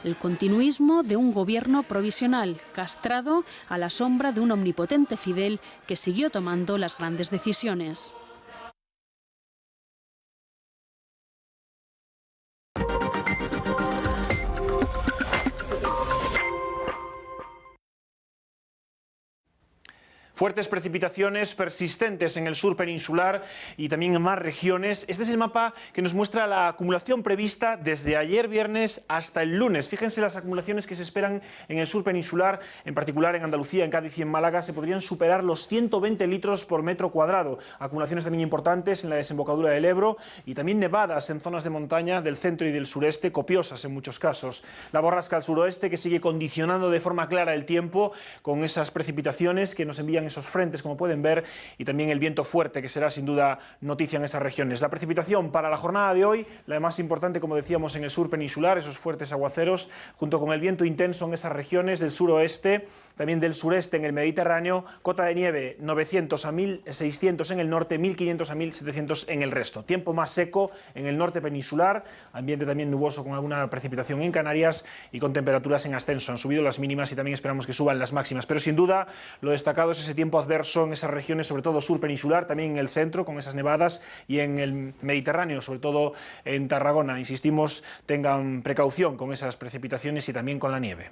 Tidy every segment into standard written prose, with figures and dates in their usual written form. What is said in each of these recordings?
el continuismo de un gobierno provisional, castrado a la sombra de un omnipotente Fidel que siguió tomando las grandes decisiones. Fuertes precipitaciones persistentes en el sur peninsular y también en más regiones. Este es el mapa que nos muestra la acumulación prevista desde ayer viernes hasta el lunes. Fíjense las acumulaciones que se esperan en el sur peninsular, en particular en Andalucía, en Cádiz y en Málaga. Se podrían superar los 120 litros por metro cuadrado. Acumulaciones también importantes en la desembocadura del Ebro y también nevadas en zonas de montaña del centro y del sureste, copiosas en muchos casos. La borrasca al suroeste que sigue condicionando de forma clara el tiempo con esas precipitaciones que nos envían esos frentes, como pueden ver, y también el viento fuerte, que será sin duda noticia en esas regiones. La precipitación para la jornada de hoy, la más importante, como decíamos, en el sur peninsular, esos fuertes aguaceros, junto con el viento intenso en esas regiones del suroeste, también del sureste en el Mediterráneo, cota de nieve 900 a 1600 en el norte, 1500 a 1700 en el resto. Tiempo más seco en el norte peninsular, ambiente también nuboso con alguna precipitación en Canarias y con temperaturas en ascenso. Han subido las mínimas y también esperamos que suban las máximas, pero sin duda lo destacado es ese tiempo adverso en esas regiones, sobre todo sur peninsular, también en el centro con esas nevadas y en el Mediterráneo, sobre todo en Tarragona. Insistimos, tengan precaución con esas precipitaciones y también con la nieve.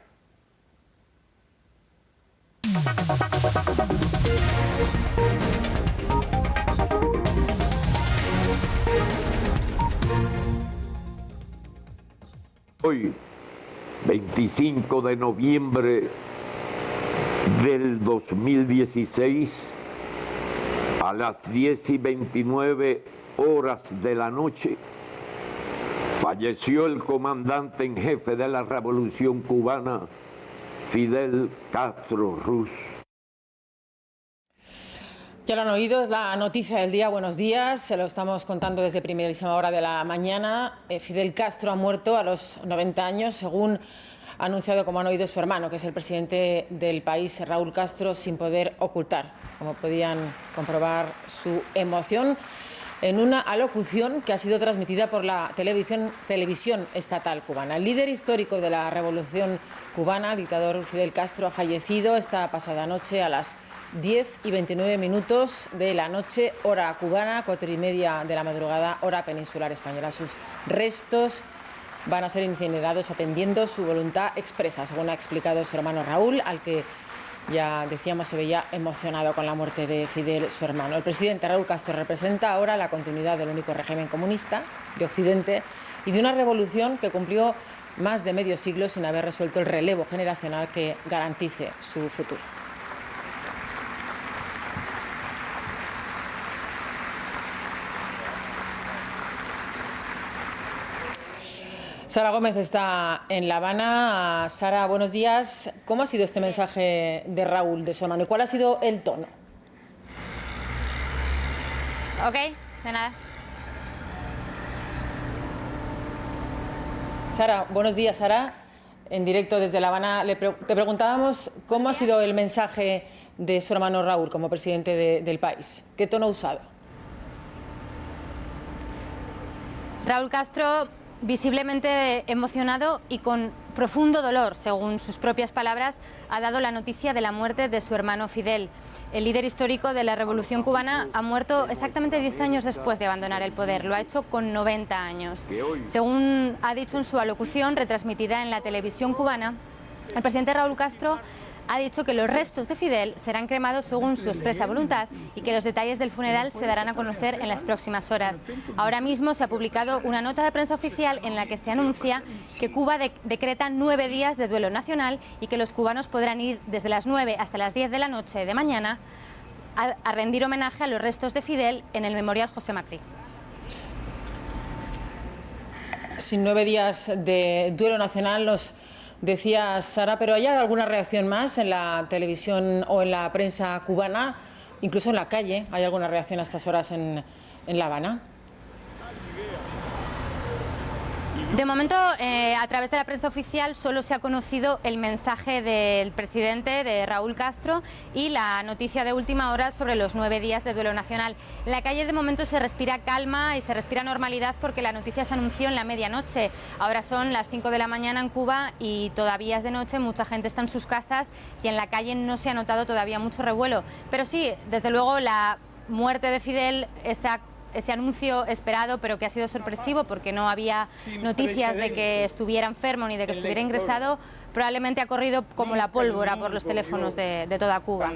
Hoy, 25 de noviembre del 2016, a las 10:29 horas de la noche, falleció el comandante en jefe de la Revolución Cubana, Fidel Castro Ruz. Ya lo han oído, es la noticia del día. Buenos días, se lo estamos contando desde primerísima hora de la mañana. Fidel Castro ha muerto a los 90 años, según ha anunciado, como han oído, su hermano, que es el presidente del país, Raúl Castro, sin poder ocultar, como podían comprobar, su emoción en una alocución que ha sido transmitida por la televisión estatal cubana. El líder histórico de la Revolución Cubana, el dictador Fidel Castro, ha fallecido esta pasada noche a las 10:29 de la noche, hora cubana, 4:30 de la madrugada, hora peninsular española. Sus restos van a ser incinerados atendiendo su voluntad expresa, según ha explicado su hermano Raúl, al que ya decíamos se veía emocionado con la muerte de Fidel, su hermano. El presidente Raúl Castro representa ahora la continuidad del único régimen comunista de Occidente y de una revolución que cumplió más de medio siglo sin haber resuelto el relevo generacional que garantice su futuro. Sara Gómez está en La Habana. Sara, buenos días. ¿Cómo ha sido este mensaje de Raúl, de su hermano, y cuál ha sido el tono? Ok, de nada. Sara, buenos días, Sara. En directo desde La Habana te preguntábamos cómo ha sido el mensaje de su hermano Raúl como presidente del país. ¿Qué tono ha usado? Raúl Castro, visiblemente emocionado y con profundo dolor, según sus propias palabras, ha dado la noticia de la muerte de su hermano Fidel. El líder histórico de la Revolución Cubana ha muerto exactamente 10 años después de abandonar el poder. Lo ha hecho con 90 años. Según ha dicho en su alocución retransmitida en la televisión cubana, el presidente Raúl Castro ha dicho que los restos de Fidel serán cremados según su expresa voluntad y que los detalles del funeral se darán a conocer en las próximas horas. Ahora mismo se ha publicado una nota de prensa oficial en la que se anuncia que Cuba decreta 9 días de duelo nacional y que los cubanos podrán ir desde las 9 hasta las 10 de la noche de mañana a rendir homenaje a los restos de Fidel en el Memorial José Martí. Sin 9 días de duelo nacional, nos decía Sara, pero ¿hay alguna reacción más en la televisión o en la prensa cubana? Incluso en la calle, ¿hay alguna reacción a estas horas en La Habana? De momento, a través de la prensa oficial solo se ha conocido el mensaje del presidente, de Raúl Castro, y la noticia de última hora sobre los 9 días de duelo nacional. En la calle de momento se respira calma y se respira normalidad porque la noticia se anunció en la medianoche. Ahora son las 5 de la mañana en Cuba y todavía es de noche, mucha gente está en sus casas y en la calle no se ha notado todavía mucho revuelo. Pero sí, desde luego la muerte de Fidel, ese anuncio esperado, pero que ha sido sorpresivo porque no había noticias de que estuviera enfermo ni de que estuviera ingresado, probablemente ha corrido como la pólvora por los teléfonos de toda Cuba.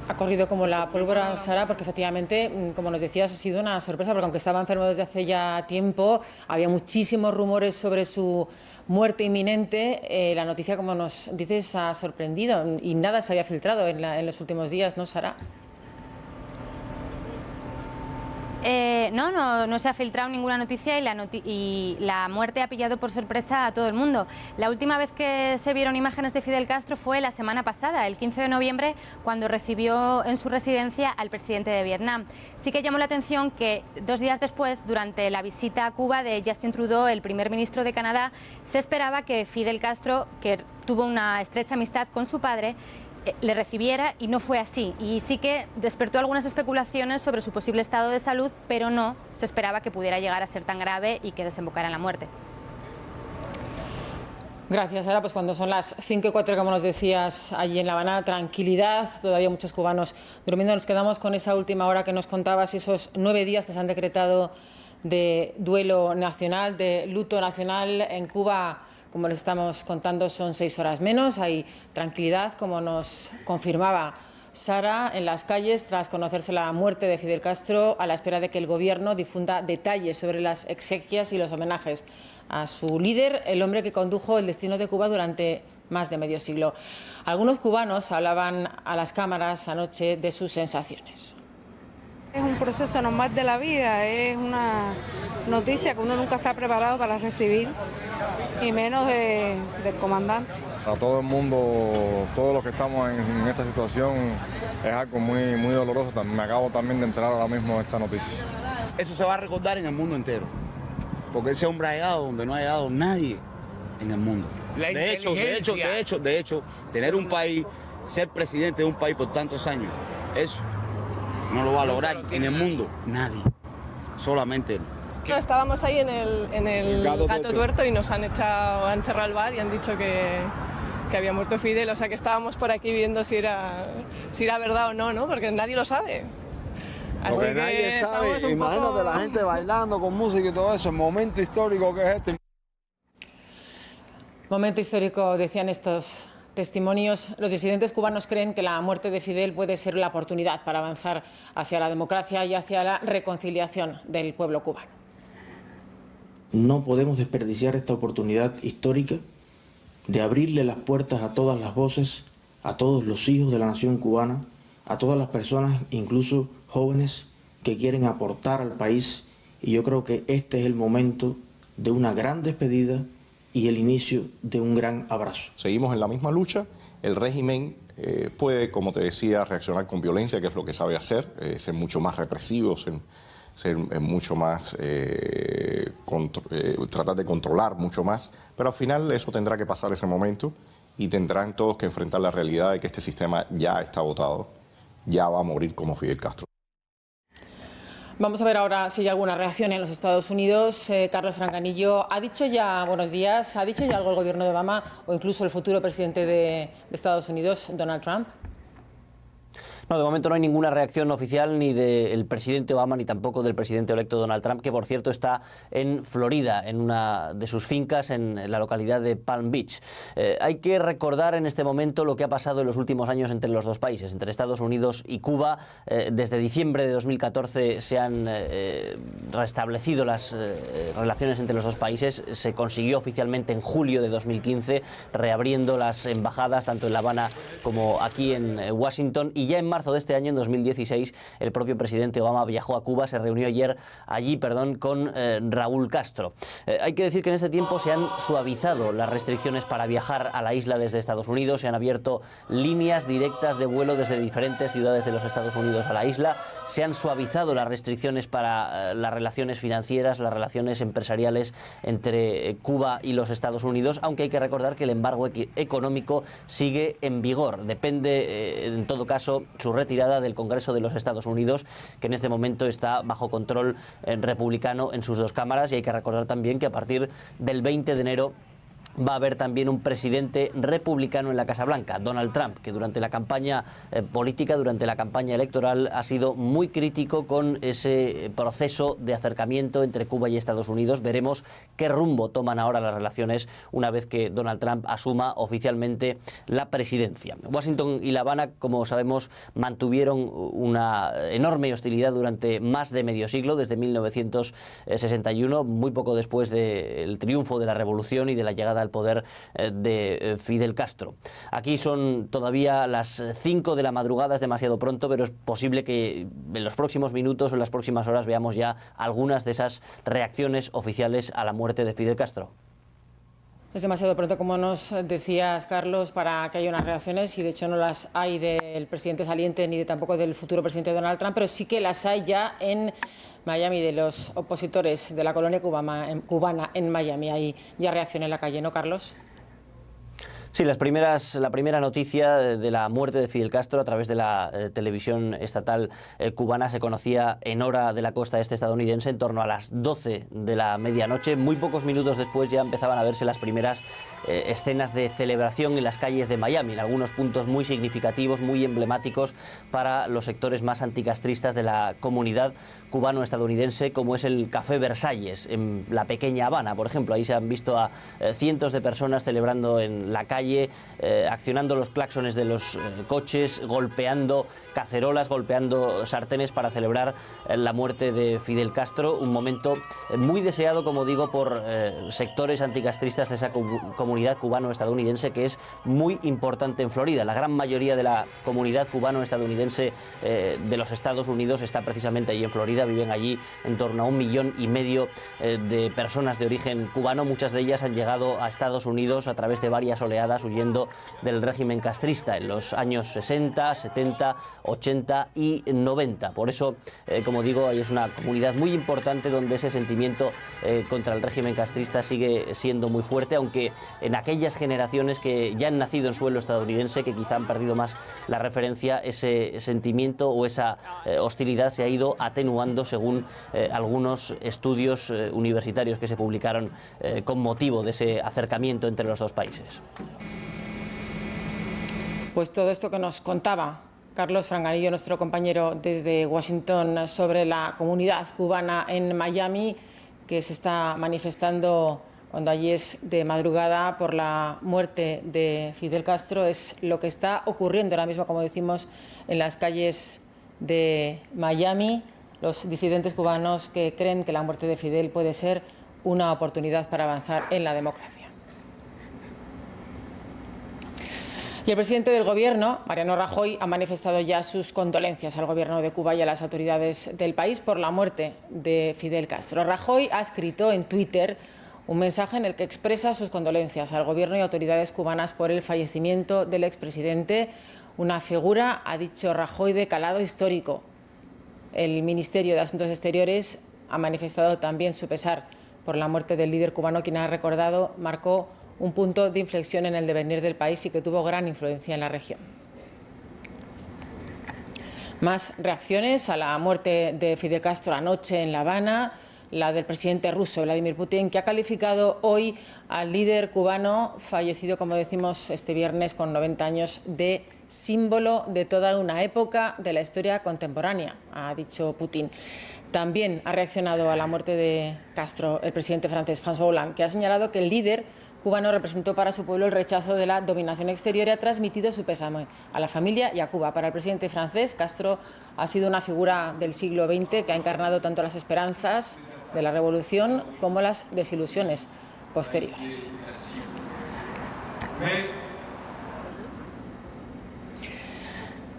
Ha corrido como la pólvora, Sara, porque efectivamente, como nos decías, ha sido una sorpresa, porque aunque estaba enfermo desde hace ya tiempo, había muchísimos rumores sobre su muerte inminente. La noticia, como nos dices, ha sorprendido y nada se había filtrado en los últimos días, ¿no, Sara? No se ha filtrado ninguna noticia y la muerte ha pillado por sorpresa a todo el mundo. La última vez que se vieron imágenes de Fidel Castro fue la semana pasada, el 15 de noviembre, cuando recibió en su residencia al presidente de Vietnam. Sí que llamó la atención que 2 días después, durante la visita a Cuba de Justin Trudeau, el primer ministro de Canadá, se esperaba que Fidel Castro, que tuvo una estrecha amistad con su padre, le recibiera, y no fue así. Y sí que despertó algunas especulaciones sobre su posible estado de salud, pero no se esperaba que pudiera llegar a ser tan grave y que desembocara en la muerte. Gracias, Sara. Pues cuando son las 5:04, como nos decías, allí en La Habana, tranquilidad, todavía muchos cubanos durmiendo. Nos quedamos con esa última hora que nos contabas, esos 9 días que se han decretado de duelo nacional, de luto nacional en Cuba. Como les estamos contando, son 6 horas menos. Hay tranquilidad, como nos confirmaba Sara, en las calles tras conocerse la muerte de Fidel Castro, a la espera de que el gobierno difunda detalles sobre las exequias y los homenajes a su líder, el hombre que condujo el destino de Cuba durante más de medio siglo. Algunos cubanos hablaban a las cámaras anoche de sus sensaciones. Es un proceso normal de la vida, es una noticia que uno nunca está preparado para recibir, y menos del comandante. A todo el mundo, todos los que estamos en esta situación, es algo muy doloroso. Me acabo también de enterar ahora mismo de esta noticia. Eso se va a recordar en el mundo entero, porque ese hombre ha llegado donde no ha llegado nadie en el mundo. De hecho, tener un país, ser presidente de un país por tantos años, eso no lo va a lograr en el mundo nadie, solamente él. No, estábamos ahí en el Gato Tuerto y nos han echado a encerrar al bar y han dicho que había muerto Fidel, o sea que estábamos por aquí viendo si era verdad o no, ¿no? Porque nadie lo sabe. Así que nadie sabe, imagínate la gente bailando con música y todo eso, el momento histórico que es este. Momento histórico, decían estos testimonios. Los disidentes cubanos creen que la muerte de Fidel puede ser la oportunidad para avanzar hacia la democracia y hacia la reconciliación del pueblo cubano. No podemos desperdiciar esta oportunidad histórica de abrirle las puertas a todas las voces, a todos los hijos de la nación cubana, a todas las personas, incluso jóvenes, que quieren aportar al país. Y yo creo que este es el momento de una gran despedida y el inicio de un gran abrazo. Seguimos en la misma lucha. El régimen puede, como te decía, reaccionar con violencia, que es lo que sabe hacer, ser mucho más represivo, ser mucho más, tratar de controlar mucho más, pero al final eso tendrá que pasar ese momento y tendrán todos que enfrentar la realidad de que este sistema ya está agotado, ya va a morir como Fidel Castro. Vamos a ver ahora si hay alguna reacción en los Estados Unidos. Carlos Francanillo, ¿ha dicho ya, buenos días, ha dicho ya algo el gobierno de Obama o incluso el futuro presidente de Estados Unidos, Donald Trump? No, de momento no hay ninguna reacción oficial ni del presidente Obama ni tampoco del presidente electo Donald Trump, que por cierto está en Florida, en una de sus fincas en la localidad de Palm Beach. Hay que recordar en este momento lo que ha pasado en los últimos años entre los dos países, entre Estados Unidos y Cuba. Desde diciembre de 2014 se han restablecido las relaciones entre los dos países. Se consiguió oficialmente en julio de 2015, reabriendo las embajadas tanto en La Habana como aquí en Washington, y ya en marzo de este año, en 2016, el propio presidente Obama viajó a Cuba, se reunió allí con Raúl Castro. Hay que decir que en este tiempo se han suavizado las restricciones para viajar a la isla desde Estados Unidos, se han abierto líneas directas de vuelo desde diferentes ciudades de los Estados Unidos a la isla, se han suavizado las restricciones para las relaciones financieras, las relaciones empresariales entre Cuba y los Estados Unidos, aunque hay que recordar que el embargo económico sigue en vigor. Depende, en todo caso, su retirada del Congreso de los Estados Unidos, que en este momento está bajo control republicano en sus dos cámaras, y hay que recordar también que a partir del 20 de enero va a haber también un presidente republicano en la Casa Blanca, Donald Trump, que durante la campaña política, durante la campaña electoral, ha sido muy crítico con ese proceso de acercamiento entre Cuba y Estados Unidos. Veremos qué rumbo toman ahora las relaciones una vez que Donald Trump asuma oficialmente la presidencia. Washington y La Habana, como sabemos, mantuvieron una enorme hostilidad durante más de medio siglo, desde 1961, muy poco después del triunfo de la revolución y de la llegada al poder de Fidel Castro. Aquí son todavía las 5 de la madrugada, es demasiado pronto, pero es posible que en los próximos minutos o en las próximas horas veamos ya algunas de esas reacciones oficiales a la muerte de Fidel Castro. Es demasiado pronto, como nos decías, Carlos, para que haya unas reacciones, y de hecho no las hay del presidente saliente ni tampoco del futuro presidente Donald Trump, pero sí que las hay ya en Miami, de los opositores de la colonia cubana en Miami. Hay ya reacción en la calle, ¿no, Carlos? Sí, la primera noticia de la muerte de Fidel Castro a través de la televisión estatal cubana se conocía en hora de la costa este estadounidense en torno a las 12 de la medianoche. Muy pocos minutos después ya empezaban a verse las primeras escenas de celebración en las calles de Miami, en algunos puntos muy significativos, muy emblemáticos para los sectores más anticastristas de la comunidad cubano-estadounidense, como es el Café Versalles, en la pequeña Habana, por ejemplo. Ahí se han visto a cientos de personas celebrando en la calle, accionando los claxones de los coches, golpeando cacerolas, golpeando sartenes para celebrar la muerte de Fidel Castro, un momento muy deseado, como digo, por sectores anticastristas de esa comunidad cubano-estadounidense, que es muy importante en Florida. La gran mayoría de la comunidad cubano-estadounidense de los Estados Unidos está precisamente allí en Florida. Viven allí en torno a 1,5 millones de personas de origen cubano. Muchas de ellas han llegado a Estados Unidos a través de varias oleadas, huyendo del régimen castrista en los años 60, 70, 80 y 90. Por eso, como digo, ahí es una comunidad muy importante donde ese sentimiento contra el régimen castrista sigue siendo muy fuerte, aunque en aquellas generaciones que ya han nacido en suelo estadounidense, que quizá han perdido más la referencia, ese sentimiento o esa hostilidad se ha ido atenuando según algunos estudios universitarios que se publicaron con motivo de ese acercamiento entre los dos países. Pues todo esto que nos contaba Carlos Franganillo, nuestro compañero desde Washington, sobre la comunidad cubana en Miami, que se está manifestando cuando allí es de madrugada por la muerte de Fidel Castro, es lo que está ocurriendo ahora mismo, como decimos, en las calles de Miami. Los disidentes cubanos que creen que la muerte de Fidel puede ser una oportunidad para avanzar en la democracia. Y el presidente del Gobierno, Mariano Rajoy, ha manifestado ya sus condolencias al Gobierno de Cuba y a las autoridades del país por la muerte de Fidel Castro. Rajoy ha escrito en Twitter un mensaje en el que expresa sus condolencias al Gobierno y autoridades cubanas por el fallecimiento del expresidente, una figura, ha dicho Rajoy, de calado histórico. El Ministerio de Asuntos Exteriores ha manifestado también su pesar por la muerte del líder cubano, quien ha recordado marcó un punto de inflexión en el devenir del país y que tuvo gran influencia en la región. Más reacciones a la muerte de Fidel Castro anoche en La Habana, la del presidente ruso Vladimir Putin, que ha calificado hoy al líder cubano, fallecido, como decimos, este viernes con 90 años, de símbolo de toda una época de la historia contemporánea, ha dicho Putin. También ha reaccionado a la muerte de Castro el presidente francés François Hollande, que ha señalado que el líder cubano representó para su pueblo el rechazo de la dominación exterior y ha transmitido su pésame a la familia y a Cuba. Para el presidente francés, Castro ha sido una figura del siglo XX que ha encarnado tanto las esperanzas de la revolución como las desilusiones posteriores.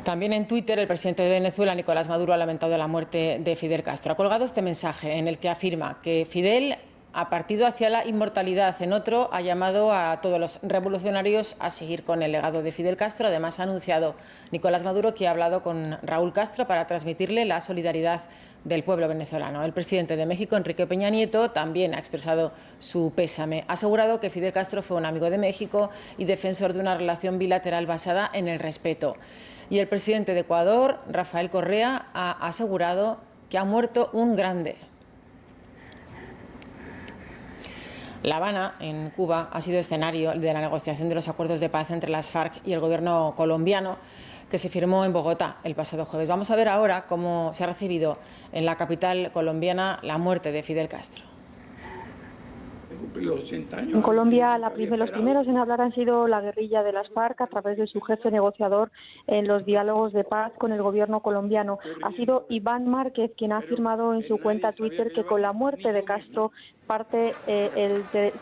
También en Twitter, el presidente de Venezuela, Nicolás Maduro, ha lamentado la muerte de Fidel Castro. Ha colgado este mensaje en el que afirma que Fidel ha partido hacia la inmortalidad. En otro, ha llamado a todos los revolucionarios a seguir con el legado de Fidel Castro. Además, ha anunciado Nicolás Maduro que ha hablado con Raúl Castro para transmitirle la solidaridad del pueblo venezolano. El presidente de México, Enrique Peña Nieto, también ha expresado su pésame. Ha asegurado que Fidel Castro fue un amigo de México y defensor de una relación bilateral basada en el respeto. Y el presidente de Ecuador, Rafael Correa, ha asegurado que ha muerto un grande. La Habana, en Cuba, ha sido escenario de la negociación de los acuerdos de paz entre las FARC y el gobierno colombiano, que se firmó en Bogotá el pasado jueves. Vamos a ver ahora cómo se ha recibido en la capital colombiana la muerte de Fidel Castro. En Colombia, los primeros en hablar han sido la guerrilla de las FARC a través de su jefe negociador en los diálogos de paz con el gobierno colombiano. Ha sido Iván Márquez quien ha afirmado en su cuenta Twitter que con la muerte de Castro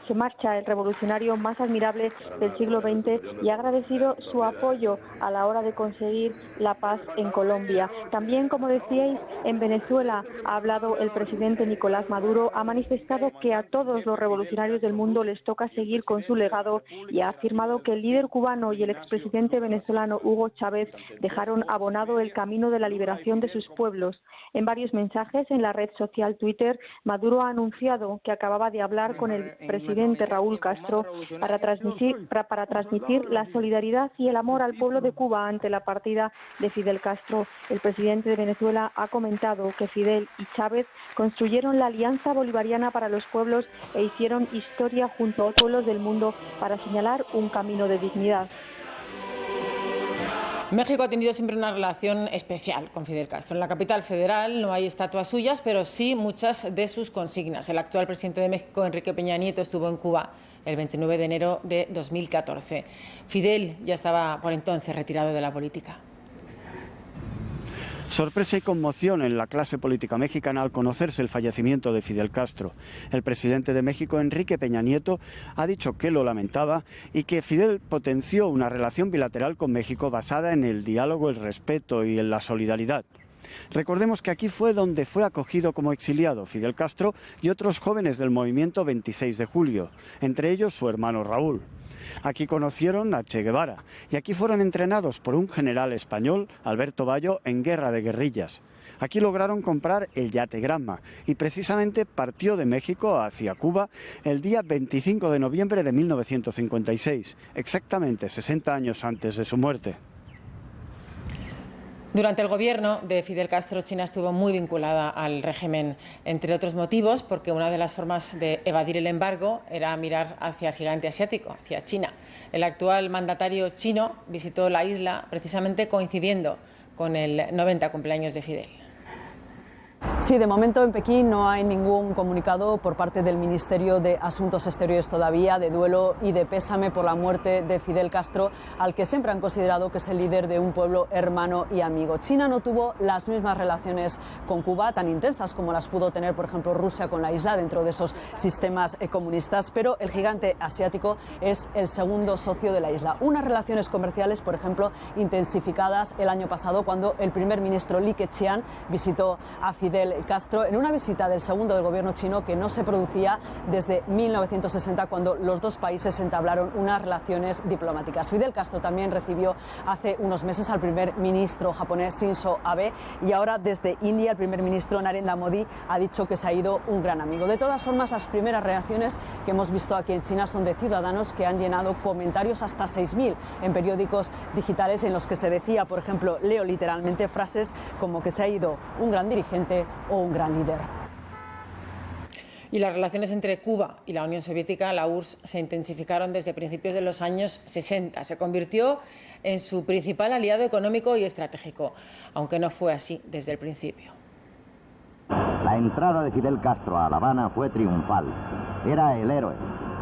se marcha el revolucionario más admirable del siglo XX y ha agradecido su apoyo a la hora de conseguir la paz en Colombia. También, como decíais, en Venezuela ha hablado el presidente Nicolás Maduro, ha manifestado que a todos los revolucionarios del mundo les toca seguir con su legado y ha afirmado que el líder cubano y el expresidente venezolano Hugo Chávez dejaron abonado el camino de la liberación de sus pueblos. En varios mensajes en la red social Twitter, Maduro ha anunciado que acababa de hablar con el presidente Raúl Castro para transmitir la solidaridad y el amor al pueblo de Cuba ante la partida de Fidel Castro. El presidente de Venezuela ha comentado que Fidel y Chávez construyeron la Alianza Bolivariana para los pueblos e hicieron historia junto a los pueblos del mundo para señalar un camino de dignidad. México ha tenido siempre una relación especial con Fidel Castro. En la capital federal no hay estatuas suyas, pero sí muchas de sus consignas. El actual presidente de México, Enrique Peña Nieto, estuvo en Cuba el 29 de enero de 2014. Fidel ya estaba por entonces retirado de la política. Sorpresa y conmoción en la clase política mexicana al conocerse el fallecimiento de Fidel Castro. El presidente de México, Enrique Peña Nieto, ha dicho que lo lamentaba y que Fidel potenció una relación bilateral con México basada en el diálogo, el respeto y en la solidaridad. Recordemos que aquí fue donde fue acogido como exiliado Fidel Castro y otros jóvenes del movimiento 26 de julio, entre ellos su hermano Raúl. Aquí conocieron a Che Guevara y aquí fueron entrenados por un general español, Alberto Bayo, en guerra de guerrillas. Aquí lograron comprar el yate Granma y precisamente partió de México hacia Cuba el día 25 de noviembre de 1956, exactamente 60 años antes de su muerte. Durante el gobierno de Fidel Castro, China estuvo muy vinculada al régimen, entre otros motivos, porque una de las formas de evadir el embargo era mirar hacia el gigante asiático, hacia China. El actual mandatario chino visitó la isla precisamente coincidiendo con el 90 cumpleaños de Fidel. Sí, de momento en Pekín no hay ningún comunicado por parte del Ministerio de Asuntos Exteriores todavía de duelo y de pésame por la muerte de Fidel Castro, al que siempre han considerado que es el líder de un pueblo hermano y amigo. China no tuvo las mismas relaciones con Cuba, tan intensas como las pudo tener, por ejemplo, Rusia con la isla dentro de esos sistemas comunistas, pero el gigante asiático es el segundo socio de la isla. Unas relaciones comerciales, por ejemplo, intensificadas el año pasado cuando el primer ministro Li Keqiang visitó a Fidel Castro en una visita del segundo del gobierno chino que no se producía desde 1960, cuando los dos países entablaron unas relaciones diplomáticas. Fidel Castro también recibió hace unos meses al primer ministro japonés Shinzo Abe y ahora desde India el primer ministro Narendra Modi ha dicho que se ha ido un gran amigo. De todas formas, las primeras reacciones que hemos visto aquí en China son de ciudadanos que han llenado comentarios hasta 6.000 en periódicos digitales en los que se decía, por ejemplo, leo literalmente frases como que se ha ido un gran dirigente o un gran líder. Y las relaciones entre Cuba y la Unión Soviética, la URSS, se intensificaron desde principios de los años 60. Se convirtió en su principal aliado económico y estratégico, aunque no fue así desde el principio. La entrada de Fidel Castro a La Habana fue triunfal. Era el héroe,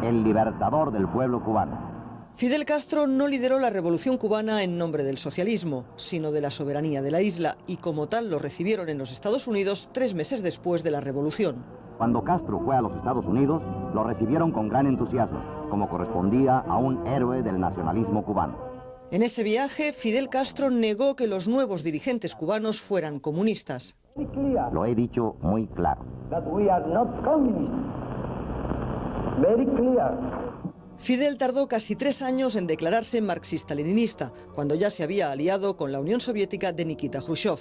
el libertador del pueblo cubano. Fidel Castro no lideró la revolución cubana en nombre del socialismo, sino de la soberanía de la isla, y como tal lo recibieron en los Estados Unidos 3 meses después de la revolución. Cuando Castro fue a los Estados Unidos, lo recibieron con gran entusiasmo, como correspondía a un héroe del nacionalismo cubano. En ese viaje, Fidel Castro negó que los nuevos dirigentes cubanos fueran comunistas. Lo he dicho muy claro. Fidel tardó casi 3 años en declararse marxista-leninista, cuando ya se había aliado con la Unión Soviética de Nikita Khrushchev.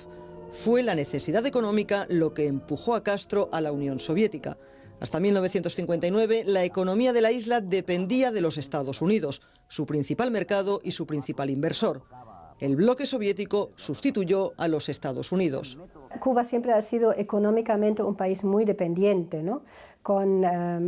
Fue la necesidad económica lo que empujó a Castro a la Unión Soviética. Hasta 1959, la economía de la isla dependía de los Estados Unidos, su principal mercado y su principal inversor. El bloque soviético sustituyó a los Estados Unidos. Cuba siempre ha sido económicamente un país muy dependiente, ¿no? Con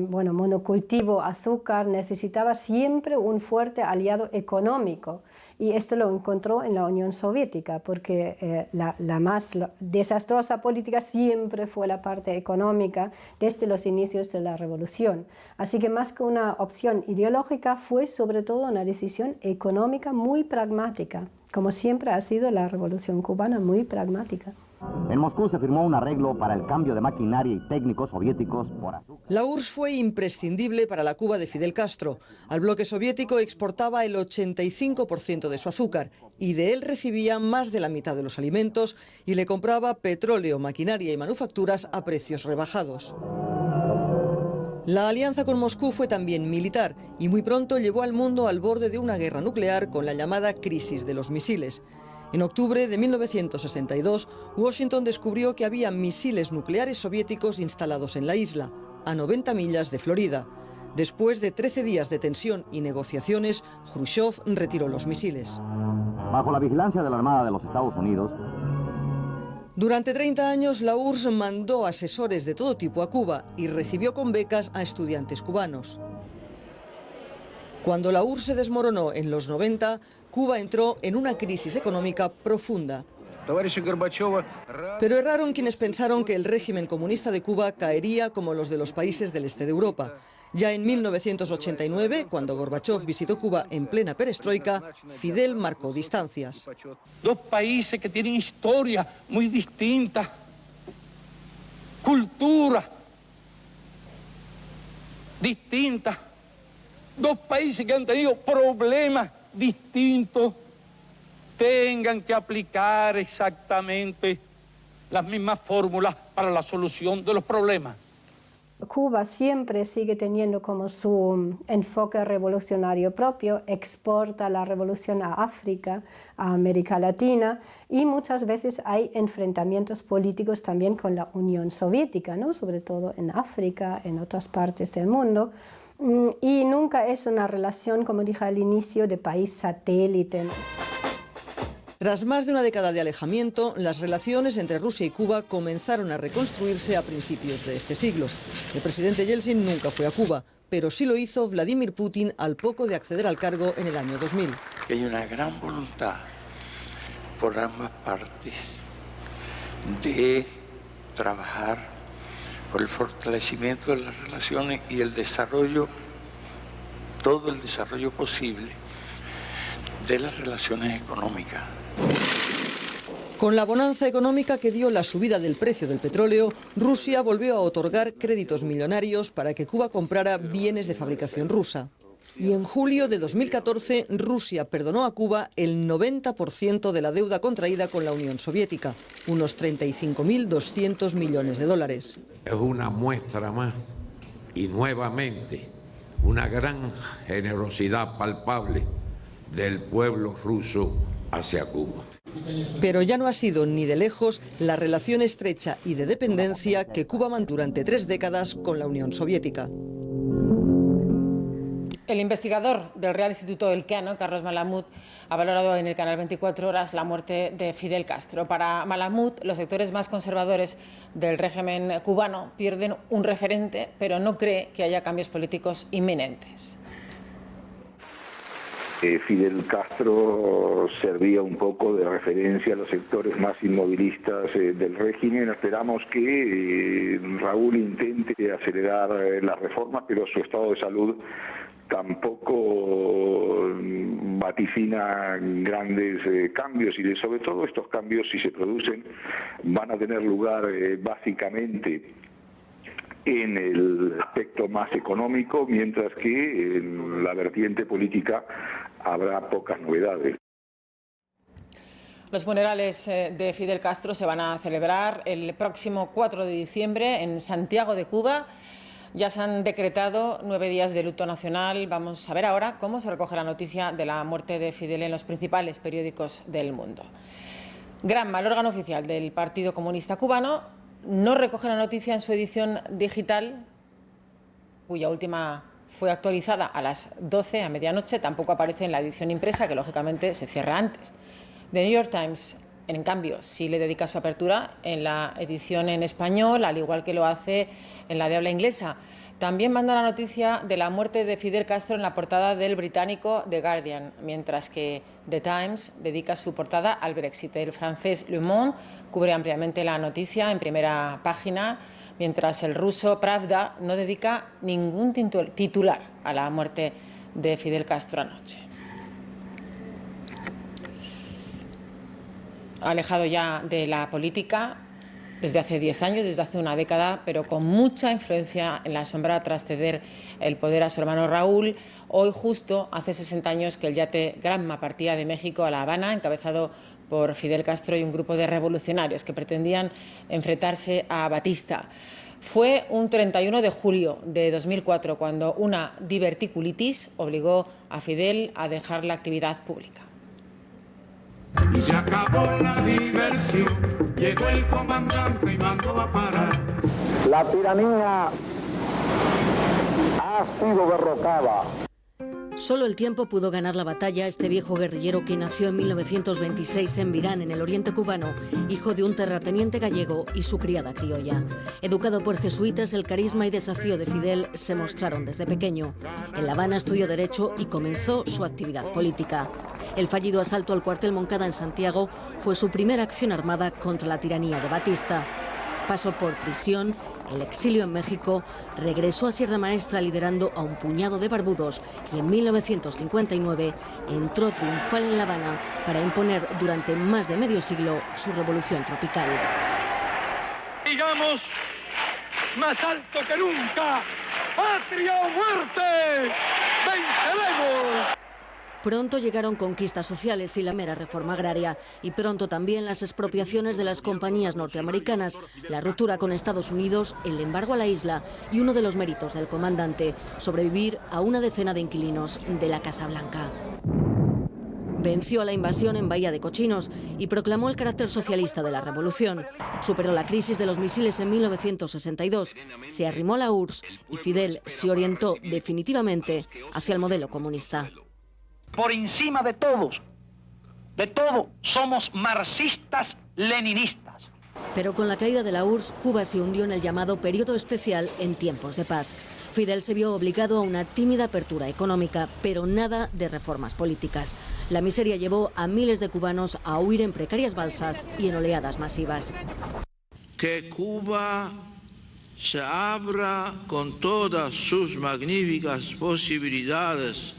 monocultivo, azúcar, necesitaba siempre un fuerte aliado económico. Y esto lo encontró en la Unión Soviética, porque la más desastrosa política siempre fue la parte económica desde los inicios de la revolución. Así que más que una opción ideológica, fue sobre todo una decisión económica muy pragmática, como siempre ha sido la revolución cubana, muy pragmática. En Moscú se firmó un arreglo para el cambio de maquinaria y técnicos soviéticos por azúcar. La URSS fue imprescindible para la Cuba de Fidel Castro. Al bloque soviético exportaba el 85% de su azúcar y de él recibía más de la mitad de los alimentos y le compraba petróleo, maquinaria y manufacturas a precios rebajados. La alianza con Moscú fue también militar y muy pronto llevó al mundo al borde de una guerra nuclear con la llamada crisis de los misiles. En octubre de 1962, Washington descubrió que había misiles nucleares soviéticos instalados en la isla, a 90 millas de Florida. Después de 13 días de tensión y negociaciones, Khrushchev retiró los misiles. Bajo la vigilancia de la Armada de los Estados Unidos, durante 30 años, la URSS mandó asesores de todo tipo a Cuba y recibió con becas a estudiantes cubanos. Cuando la URSS se desmoronó en los 90, Cuba entró en una crisis económica profunda. Pero erraron quienes pensaron que el régimen comunista de Cuba caería como los de los países del este de Europa. Ya en 1989, cuando Gorbachov visitó Cuba en plena perestroika, Fidel marcó distancias. Dos países que tienen historia muy distinta, cultura distinta, dos países que han tenido problemas distintos, tengan que aplicar exactamente las mismas fórmulas para la solución de los problemas. Cuba siempre sigue teniendo como su enfoque revolucionario propio, exporta la revolución a África, a América Latina, y muchas veces hay enfrentamientos políticos también con la Unión Soviética, ¿no? Sobre todo en África, en otras partes del mundo. Y nunca es una relación, como dije al inicio, de país satélite, ¿no? Tras más de una década de alejamiento, las relaciones entre Rusia y Cuba comenzaron a reconstruirse a principios de este siglo. El presidente Yeltsin nunca fue a Cuba, pero sí lo hizo Vladimir Putin al poco de acceder al cargo en el año 2000. Hay una gran voluntad por ambas partes de trabajar por el fortalecimiento de las relaciones y el desarrollo, todo el desarrollo posible de las relaciones económicas. Con la bonanza económica que dio la subida del precio del petróleo, Rusia volvió a otorgar créditos millonarios para que Cuba comprara bienes de fabricación rusa. Y en julio de 2014, Rusia perdonó a Cuba el 90% de la deuda contraída con la Unión Soviética, unos 35.200 millones de dólares. Es una muestra más y nuevamente una gran generosidad palpable del pueblo ruso hacia Cuba. Pero ya no ha sido ni de lejos la relación estrecha y de dependencia que Cuba mantuvo durante 3 décadas con la Unión Soviética. El investigador del Real Instituto Elcano, Carlos Malamud, ha valorado en el canal 24 Horas la muerte de Fidel Castro. Para Malamud, los sectores más conservadores del régimen cubano pierden un referente, pero no cree que haya cambios políticos inminentes. Fidel Castro servía un poco de referencia a los sectores más inmovilistas del régimen. Esperamos que Raúl intente acelerar las reformas, pero su estado de salud tampoco vaticina grandes cambios, y sobre todo estos cambios, si se producen, van a tener lugar básicamente en el aspecto más económico, mientras que en la vertiente política habrá pocas novedades. Los funerales de Fidel Castro se van a celebrar el próximo 4 de diciembre en Santiago de Cuba. Ya se han decretado 9 días de luto nacional. Vamos a ver ahora cómo se recoge la noticia de la muerte de Fidel en los principales periódicos del mundo. Granma, el órgano oficial del Partido Comunista Cubano, no recoge la noticia en su edición digital, cuya última fue actualizada a las 12 a medianoche. Tampoco aparece en la edición impresa, que lógicamente se cierra antes. The New York Times, en cambio, sí le dedica su apertura en la edición en español, al igual que lo hace en la de habla inglesa. También manda la noticia de la muerte de Fidel Castro en la portada del británico The Guardian, mientras que The Times dedica su portada al Brexit. El francés Le Monde cubre ampliamente la noticia en primera página, mientras el ruso Pravda no dedica ningún titular a la muerte de Fidel Castro anoche. Alejado ya de la política desde hace 10 años, desde hace una década, pero con mucha influencia en la sombra tras ceder el poder a su hermano Raúl. Hoy justo hace 60 años que el yate Granma partía de México a La Habana, encabezado por Fidel Castro y un grupo de revolucionarios que pretendían enfrentarse a Batista. Fue un 31 de julio de 2004 cuando una diverticulitis obligó a Fidel a dejar la actividad pública. Y se acabó la diversión, llegó el comandante y mandó a parar. La tiranía ha sido derrotada. Solo el tiempo pudo ganar la batalla a este viejo guerrillero que nació en 1926 en Virán, en el oriente cubano, hijo de un terrateniente gallego y su criada criolla. Educado por jesuitas, el carisma y desafío de Fidel se mostraron desde pequeño. En La Habana estudió Derecho y comenzó su actividad política. El fallido asalto al cuartel Moncada en Santiago fue su primera acción armada contra la tiranía de Batista. Pasó por prisión, el exilio en México, regresó a Sierra Maestra liderando a un puñado de barbudos y en 1959 entró triunfal en La Habana para imponer durante más de medio siglo su revolución tropical. Digamos, más alto que nunca, ¡patria o muerte! ¡Venceremos! Pronto llegaron conquistas sociales y la mera reforma agraria, y pronto también las expropiaciones de las compañías norteamericanas, la ruptura con Estados Unidos, el embargo a la isla y uno de los méritos del comandante, sobrevivir a una decena de inquilinos de la Casa Blanca. Venció a la invasión en Bahía de Cochinos y proclamó el carácter socialista de la revolución. Superó la crisis de los misiles en 1962, se arrimó a la URSS y Fidel se orientó definitivamente hacia el modelo comunista. Por encima de todo, somos marxistas-leninistas. Pero con la caída de la URSS, Cuba se hundió en el llamado periodo especial en tiempos de paz. Fidel se vio obligado a una tímida apertura económica, pero nada de reformas políticas. La miseria llevó a miles de cubanos a huir en precarias balsas y en oleadas masivas. Que Cuba se abra con todas sus magníficas posibilidades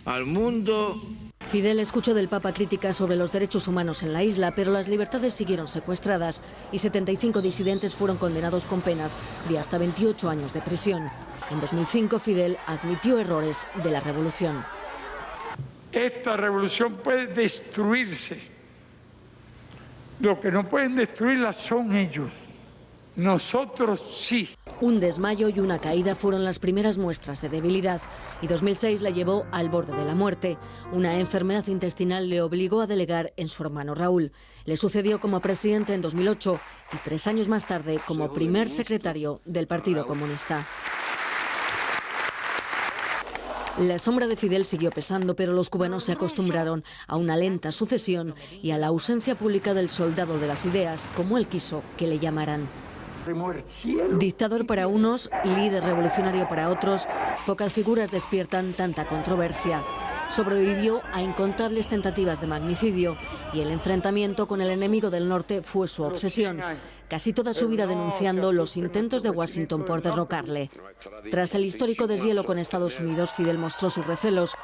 al mundo. Fidel escuchó del Papa críticas sobre los derechos humanos en la isla, pero las libertades siguieron secuestradas y 75 disidentes fueron condenados con penas de hasta 28 años de prisión. En 2005, Fidel admitió errores de la revolución. Esta revolución puede destruirse. Lo que no pueden destruirla son ellos. Nosotros sí. Un desmayo y una caída fueron las primeras muestras de debilidad y 2006 la llevó al borde de la muerte. Una enfermedad intestinal le obligó a delegar en su hermano Raúl. Le sucedió como presidente en 2008 y 3 años más tarde como primer secretario del Partido Comunista. La sombra de Fidel siguió pesando, pero los cubanos se acostumbraron a una lenta sucesión y a la ausencia pública del soldado de las ideas, como él quiso que le llamaran. Dictador para unos, líder revolucionario para otros, pocas figuras despiertan tanta controversia. Sobrevivió a incontables tentativas de magnicidio y el enfrentamiento con el enemigo del norte fue su obsesión. Casi toda su vida denunciando los intentos de Washington por derrocarle. Tras el histórico deshielo con Estados Unidos, Fidel mostró sus recelos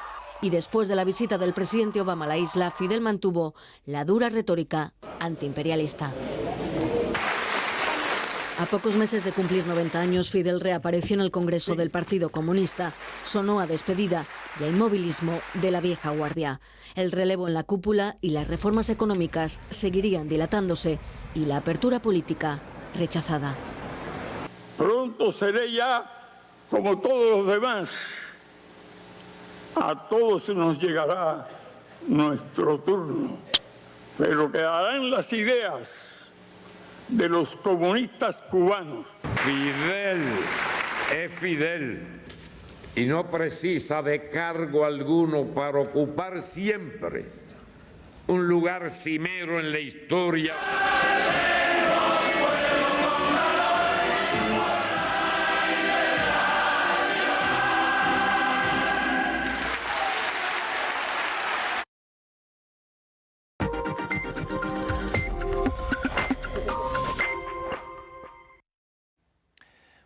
y después de la visita del presidente Obama a la isla, Fidel mantuvo la dura retórica antiimperialista. A pocos meses de cumplir 90 años, Fidel reapareció en el Congreso del Partido Comunista. Sonó a despedida y a inmovilismo de la vieja guardia. El relevo en la cúpula y las reformas económicas seguirían dilatándose y la apertura política rechazada. Pronto seré ya como todos los demás. A todos nos llegará nuestro turno, pero quedarán las ideas de los comunistas cubanos. Fidel es Fidel y no precisa de cargo alguno para ocupar siempre un lugar cimero en la historia.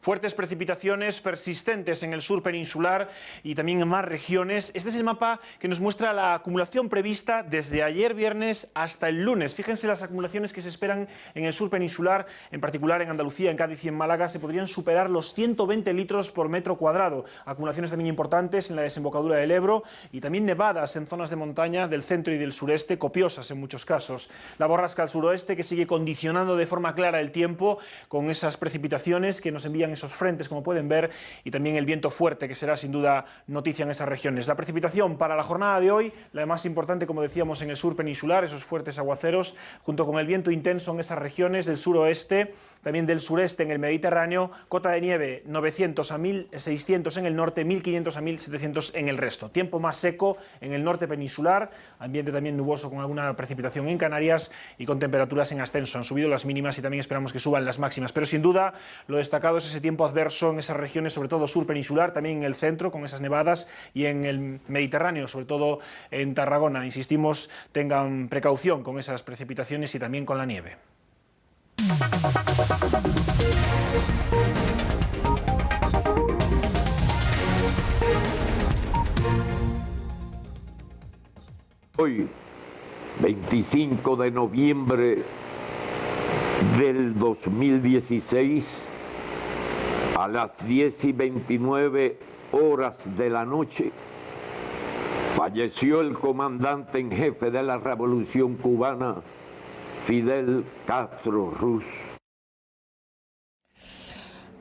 Fuertes precipitaciones persistentes en el sur peninsular y también en más regiones. Este es el mapa que nos muestra la acumulación prevista desde ayer viernes hasta el lunes. Fíjense las acumulaciones que se esperan en el sur peninsular, en particular en Andalucía, en Cádiz y en Málaga. Se podrían superar los 120 litros por metro cuadrado. Acumulaciones también importantes en la desembocadura del Ebro y también nevadas en zonas de montaña del centro y del sureste, copiosas en muchos casos. La borrasca al suroeste que sigue condicionando de forma clara el tiempo con esas precipitaciones que nos envían esos frentes, como pueden ver, y también el viento fuerte, que será sin duda noticia en esas regiones. La precipitación para la jornada de hoy, la más importante, como decíamos, en el sur peninsular, esos fuertes aguaceros, junto con el viento intenso en esas regiones del suroeste, también del sureste en el Mediterráneo, cota de nieve 900 a 1600 en el norte, 1500 a 1700 en el resto. Tiempo más seco en el norte peninsular, ambiente también nuboso con alguna precipitación en Canarias y con temperaturas en ascenso. Han subido las mínimas y también esperamos que suban las máximas, pero sin duda lo destacado es ese tiempo adverso en esas regiones, sobre todo sur peninsular, también en el centro con esas nevadas y en el Mediterráneo, sobre todo en Tarragona. Insistimos, tengan precaución con esas precipitaciones y también con la nieve. Hoy, 25 de noviembre del 2016, a las 10:29 horas de la noche, falleció el comandante en jefe de la Revolución Cubana, Fidel Castro Ruz.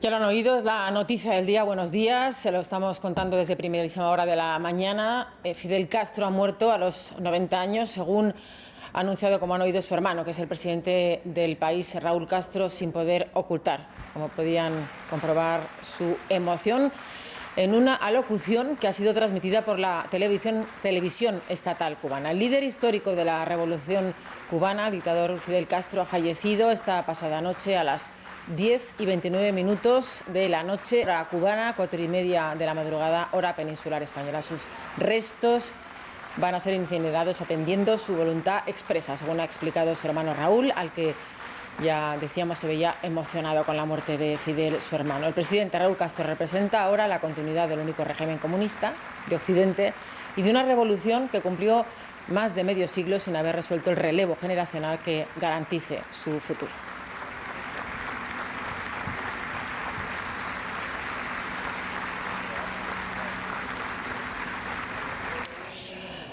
Ya lo han oído, es la noticia del día. Buenos días, se lo estamos contando desde primerísima hora de la mañana. Fidel Castro ha muerto a los 90 años, según ha anunciado, como han oído, su hermano, que es el presidente del país, Raúl Castro, sin poder ocultar, como podían comprobar, su emoción en una alocución que ha sido transmitida por la televisión estatal cubana. El líder histórico de la Revolución Cubana, el dictador Fidel Castro, ha fallecido esta pasada noche a las 10:29 de la noche, hora cubana, 4:30 de la madrugada, hora peninsular española. Sus restos van a ser incinerados atendiendo su voluntad expresa, según ha explicado su hermano Raúl, al que ya decíamos se veía emocionado con la muerte de Fidel, su hermano. El presidente Raúl Castro representa ahora la continuidad del único régimen comunista de Occidente y de una revolución que cumplió más de medio siglo sin haber resuelto el relevo generacional que garantice su futuro.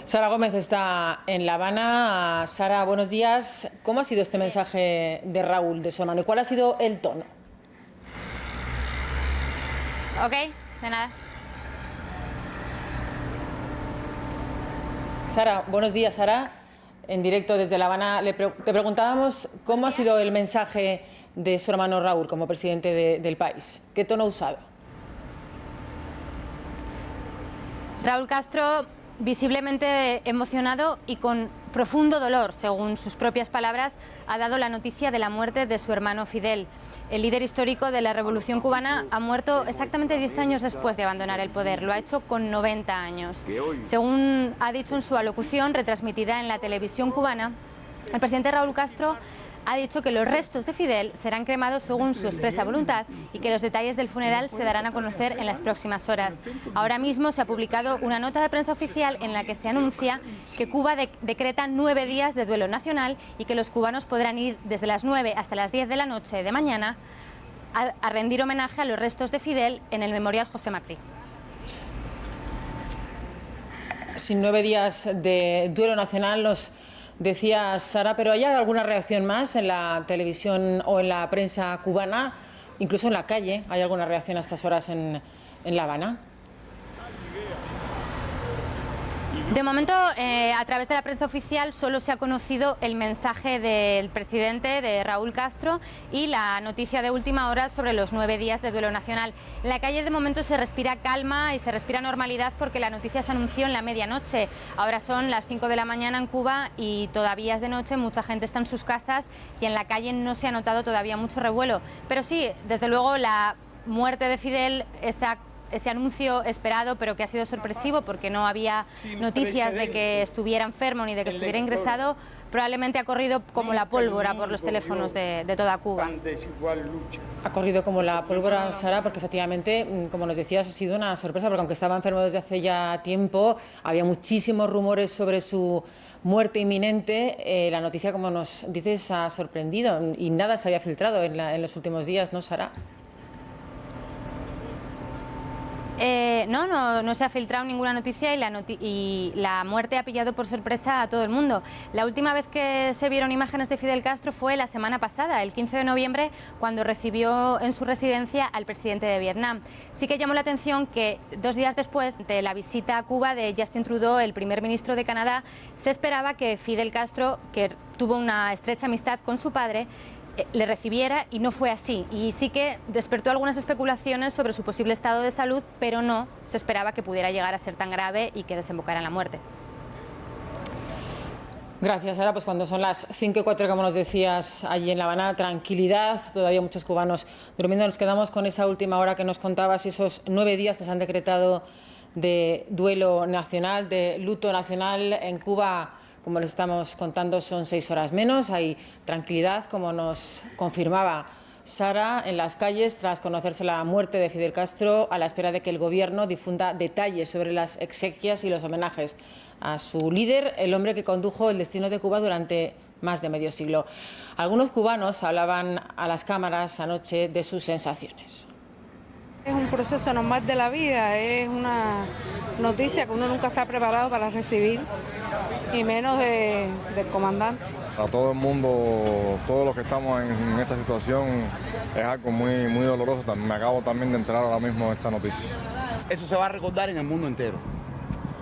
Sara Gómez está en La Habana. Sara, buenos días. ¿Cómo ha sido este mensaje de Raúl, de su hermano, y cuál ha sido el tono? Ok, de nada. Sara, buenos días, Sara. En directo desde La Habana te preguntábamos cómo ha sido el mensaje de su hermano Raúl como presidente del país. ¿Qué tono ha usado? Raúl Castro, visiblemente emocionado y con profundo dolor, según sus propias palabras, ha dado la noticia de la muerte de su hermano Fidel. El líder histórico de la Revolución Cubana ha muerto exactamente 10 años después de abandonar el poder. Lo ha hecho con 90 años. Según ha dicho en su alocución retransmitida en la televisión cubana, el presidente Raúl Castro ha dicho que los restos de Fidel serán cremados según su expresa voluntad y que los detalles del funeral se darán a conocer en las próximas horas. Ahora mismo se ha publicado una nota de prensa oficial en la que se anuncia que Cuba decreta 9 días de duelo nacional y que los cubanos podrán ir desde las 9 hasta las 10 de la noche de mañana a rendir homenaje a los restos de Fidel en el Memorial José Martí. Sin 9 días de duelo nacional, nos decía Sara, pero ¿hay alguna reacción más en la televisión o en la prensa cubana? Incluso en la calle, ¿hay alguna reacción a estas horas en La Habana? De momento, a través de la prensa oficial solo se ha conocido el mensaje del presidente, de Raúl Castro, y la noticia de última hora sobre los 9 días de duelo nacional. En la calle de momento se respira calma y se respira normalidad porque la noticia se anunció en la medianoche. Ahora son las 5 de la mañana en Cuba y todavía es de noche, mucha gente está en sus casas y en la calle no se ha notado todavía mucho revuelo. Pero sí, desde luego la muerte de Fidel, ese anuncio esperado, pero que ha sido sorpresivo porque no había noticias de que estuviera enfermo ni de que estuviera ingresado, probablemente ha corrido como la pólvora por los teléfonos de toda Cuba. Ha corrido como la pólvora, Sara, porque efectivamente, como nos decías, ha sido una sorpresa, porque aunque estaba enfermo desde hace ya tiempo, había muchísimos rumores sobre su muerte inminente. La noticia, como nos dices, ha sorprendido y nada se había filtrado en los últimos días, ¿no, Sara? No se ha filtrado ninguna noticia y la muerte ha pillado por sorpresa a todo el mundo. La última vez que se vieron imágenes de Fidel Castro fue la semana pasada, el 15 de noviembre, cuando recibió en su residencia al presidente de Vietnam. Sí que llamó la atención que 2 días después de la visita a Cuba de Justin Trudeau, el primer ministro de Canadá, se esperaba que Fidel Castro, que tuvo una estrecha amistad con su padre, le recibiera, y no fue así. Y sí que despertó algunas especulaciones sobre su posible estado de salud, pero no se esperaba que pudiera llegar a ser tan grave y que desembocara en la muerte. Gracias, Sara. Pues cuando son las 5:04, como nos decías, allí en La Habana, tranquilidad, todavía muchos cubanos durmiendo. Nos quedamos con esa última hora que nos contabas, esos 9 días que se han decretado de duelo nacional, de luto nacional en Cuba. Como les estamos contando, son 6 horas menos. Hay tranquilidad, como nos confirmaba Sara, en las calles tras conocerse la muerte de Fidel Castro, a la espera de que el gobierno difunda detalles sobre las exequias y los homenajes a su líder, el hombre que condujo el destino de Cuba durante más de medio siglo. Algunos cubanos hablaban a las cámaras anoche de sus sensaciones. Es un proceso normal de la vida, es una noticia que uno nunca está preparado para recibir, y menos del comandante. A todo el mundo, todos los que estamos en esta situación, es algo muy doloroso. Me acabo también de enterar ahora mismo de esta noticia. Eso se va a recordar en el mundo entero,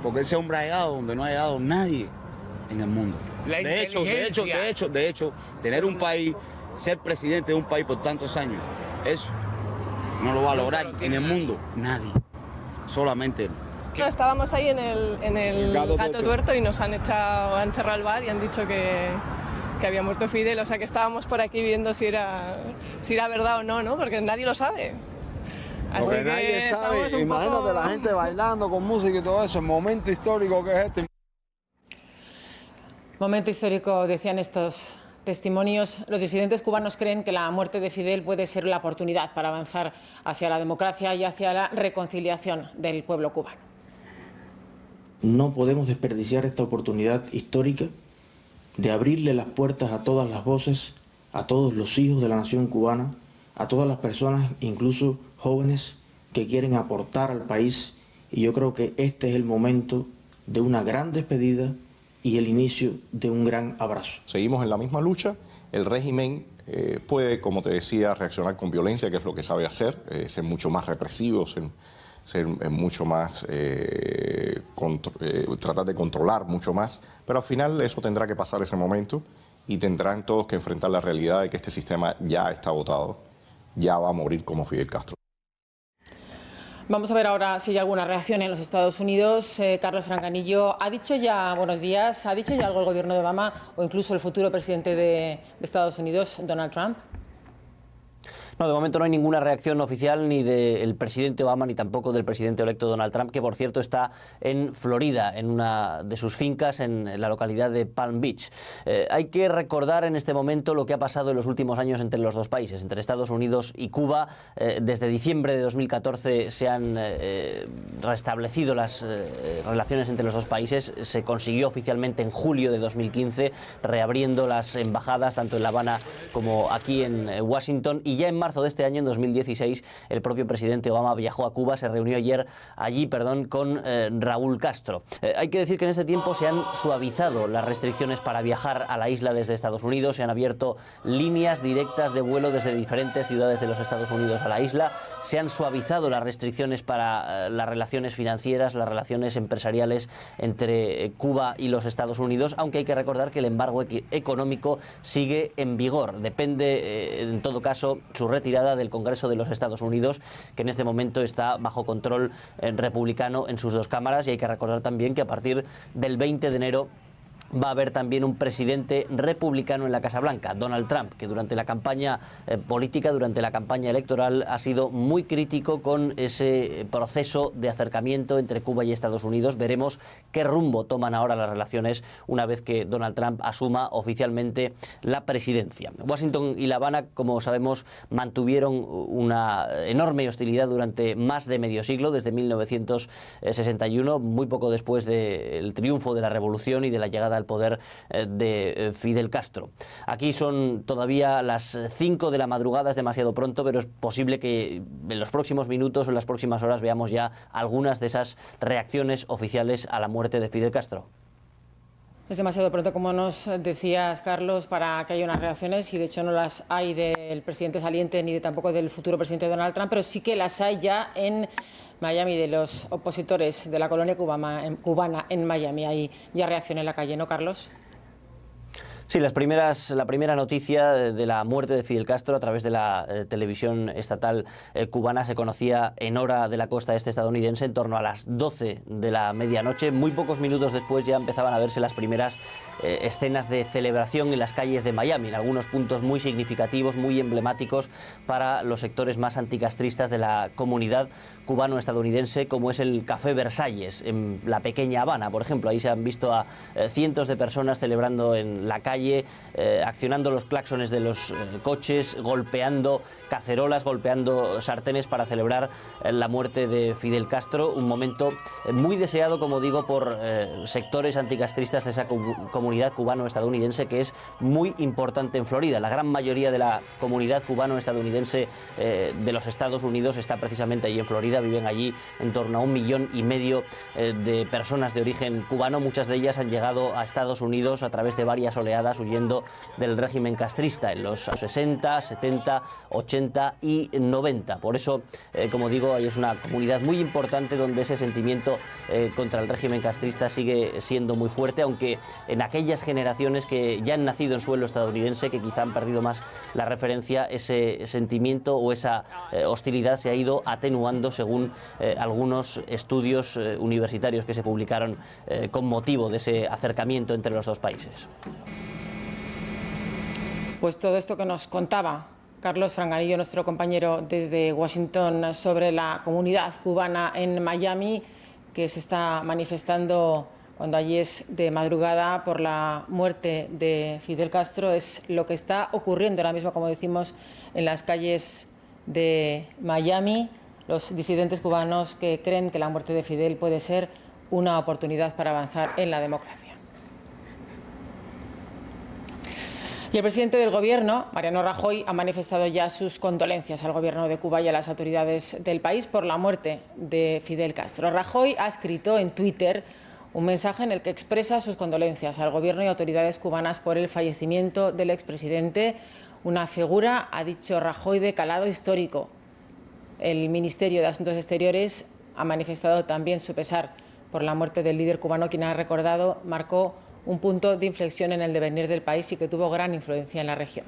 porque ese hombre ha llegado donde no ha llegado nadie en el mundo. De hecho, tener un país, ser presidente de un país por tantos años, eso no lo va a lograr en el mundo nadie, solamente él. No, estábamos ahí en el Gato Tuerto y nos han echado a encerrar al bar y han dicho que había muerto Fidel, o sea que estábamos por aquí viendo si era verdad o no, ¿no? Porque nadie lo sabe. Así que nadie sabe, imagínate la gente bailando con música y todo eso, el momento histórico que es este. Momento histórico, decían estos testimonios. Los disidentes cubanos creen que la muerte de Fidel puede ser la oportunidad para avanzar hacia la democracia y hacia la reconciliación del pueblo cubano. No podemos desperdiciar esta oportunidad histórica de abrirle las puertas a todas las voces, a todos los hijos de la nación cubana, a todas las personas, incluso jóvenes, que quieren aportar al país. Y yo creo que este es el momento de una gran despedida y el inicio de un gran abrazo. Seguimos en la misma lucha. El régimen puede, como te decía, reaccionar con violencia, que es lo que sabe hacer, ser mucho más represivo, ser mucho más, tratar de controlar mucho más, pero al final eso tendrá que pasar ese momento y tendrán todos que enfrentar la realidad de que este sistema ya está agotado, ya va a morir como Fidel Castro. Vamos a ver ahora si hay alguna reacción en los Estados Unidos. Carlos Francanillo, ¿ha dicho ya, buenos días, ha dicho ya algo el gobierno de Obama o incluso el futuro presidente de Estados Unidos, Donald Trump? No, de momento no hay ninguna reacción oficial ni del presidente Obama ni tampoco del presidente electo Donald Trump, que por cierto está en Florida, en una de sus fincas en la localidad de Palm Beach. Hay que recordar en este momento lo que ha pasado en los últimos años entre los dos países, entre Estados Unidos y Cuba. Desde diciembre de 2014 se han restablecido las relaciones entre los dos países. Se consiguió oficialmente en julio de 2015, reabriendo las embajadas tanto en La Habana como aquí en Washington, y ya en marzo marzo de este año, en 2016, el propio presidente Obama viajó a Cuba, se reunió allí con Raúl Castro. Hay que decir que en este tiempo se han suavizado las restricciones para viajar a la isla desde Estados Unidos, se han abierto líneas directas de vuelo desde diferentes ciudades de los Estados Unidos a la isla, se han suavizado las restricciones para las relaciones financieras, las relaciones empresariales entre Cuba y los Estados Unidos, aunque hay que recordar que el embargo económico sigue en vigor. Depende, en todo caso, su retirada del Congreso de los Estados Unidos, que en este momento está bajo control republicano en sus dos cámaras, y hay que recordar también que a partir del 20 de enero va a haber también un presidente republicano en la Casa Blanca, Donald Trump, que durante la campaña política, durante la campaña electoral, ha sido muy crítico con ese proceso de acercamiento entre Cuba y Estados Unidos. Veremos qué rumbo toman ahora las relaciones una vez que Donald Trump asuma oficialmente la presidencia. Washington y La Habana, como sabemos, mantuvieron una enorme hostilidad durante más de medio siglo, desde 1961, muy poco después del triunfo de la revolución y de la llegada al poder de Fidel Castro. Aquí son todavía las 5 de la madrugada, es demasiado pronto, pero es posible que en los próximos minutos o en las próximas horas veamos ya algunas de esas reacciones oficiales a la muerte de Fidel Castro. Es demasiado pronto, como nos decías, Carlos, para que haya unas reacciones, y de hecho no las hay del presidente saliente ni tampoco del futuro presidente Donald Trump, pero sí que las hay ya en Miami, de los opositores de la colonia cubana en Miami. Hay ya reacción en la calle, ¿no, Carlos? Sí, la primera noticia de la muerte de Fidel Castro a través de la televisión estatal cubana se conocía en hora de la costa este estadounidense en torno a las 12 de la medianoche. Muy pocos minutos después ya empezaban a verse las primeras escenas de celebración en las calles de Miami, en algunos puntos muy significativos, muy emblemáticos para los sectores más anticastristas de la comunidad cubano-estadounidense, como es el Café Versalles, en la pequeña Habana, por ejemplo. Ahí se han visto a cientos de personas celebrando en la calle, accionando los claxones de los coches, golpeando cacerolas, golpeando sartenes para celebrar la muerte de Fidel Castro, un momento muy deseado, como digo, por sectores anticastristas de esa comunidad cubano-estadounidense, que es muy importante en Florida. La gran mayoría de la comunidad cubano-estadounidense de los Estados Unidos está precisamente allí en Florida. Viven allí en torno a 1,5 millones de personas de origen cubano. Muchas de ellas han llegado a Estados Unidos a través de varias oleadas huyendo del régimen castrista en los 60, 70, 80 y 90. Por eso, como digo, ahí es una comunidad muy importante donde ese sentimiento contra el régimen castrista sigue siendo muy fuerte, aunque en aquellas generaciones que ya han nacido en suelo estadounidense, que quizá han perdido más la referencia, ese sentimiento o esa hostilidad se ha ido atenuando, según algunos estudios universitarios que se publicaron con motivo de ese acercamiento entre los dos países. Pues todo esto que nos contaba Carlos Franganillo, nuestro compañero desde Washington, sobre la comunidad cubana en Miami, que se está manifestando cuando allí es de madrugada por la muerte de Fidel Castro, es lo que está ocurriendo ahora mismo, como decimos, en las calles de Miami. Los disidentes cubanos que creen que la muerte de Fidel puede ser una oportunidad para avanzar en la democracia. Y el presidente del Gobierno, Mariano Rajoy, ha manifestado ya sus condolencias al Gobierno de Cuba y a las autoridades del país por la muerte de Fidel Castro. Rajoy ha escrito en Twitter un mensaje en el que expresa sus condolencias al Gobierno y autoridades cubanas por el fallecimiento del expresidente, una figura, ha dicho Rajoy, de calado histórico. El Ministerio de Asuntos Exteriores ha manifestado también su pesar por la muerte del líder cubano, quien ha recordado marcó un punto de inflexión en el devenir del país y que tuvo gran influencia en la región.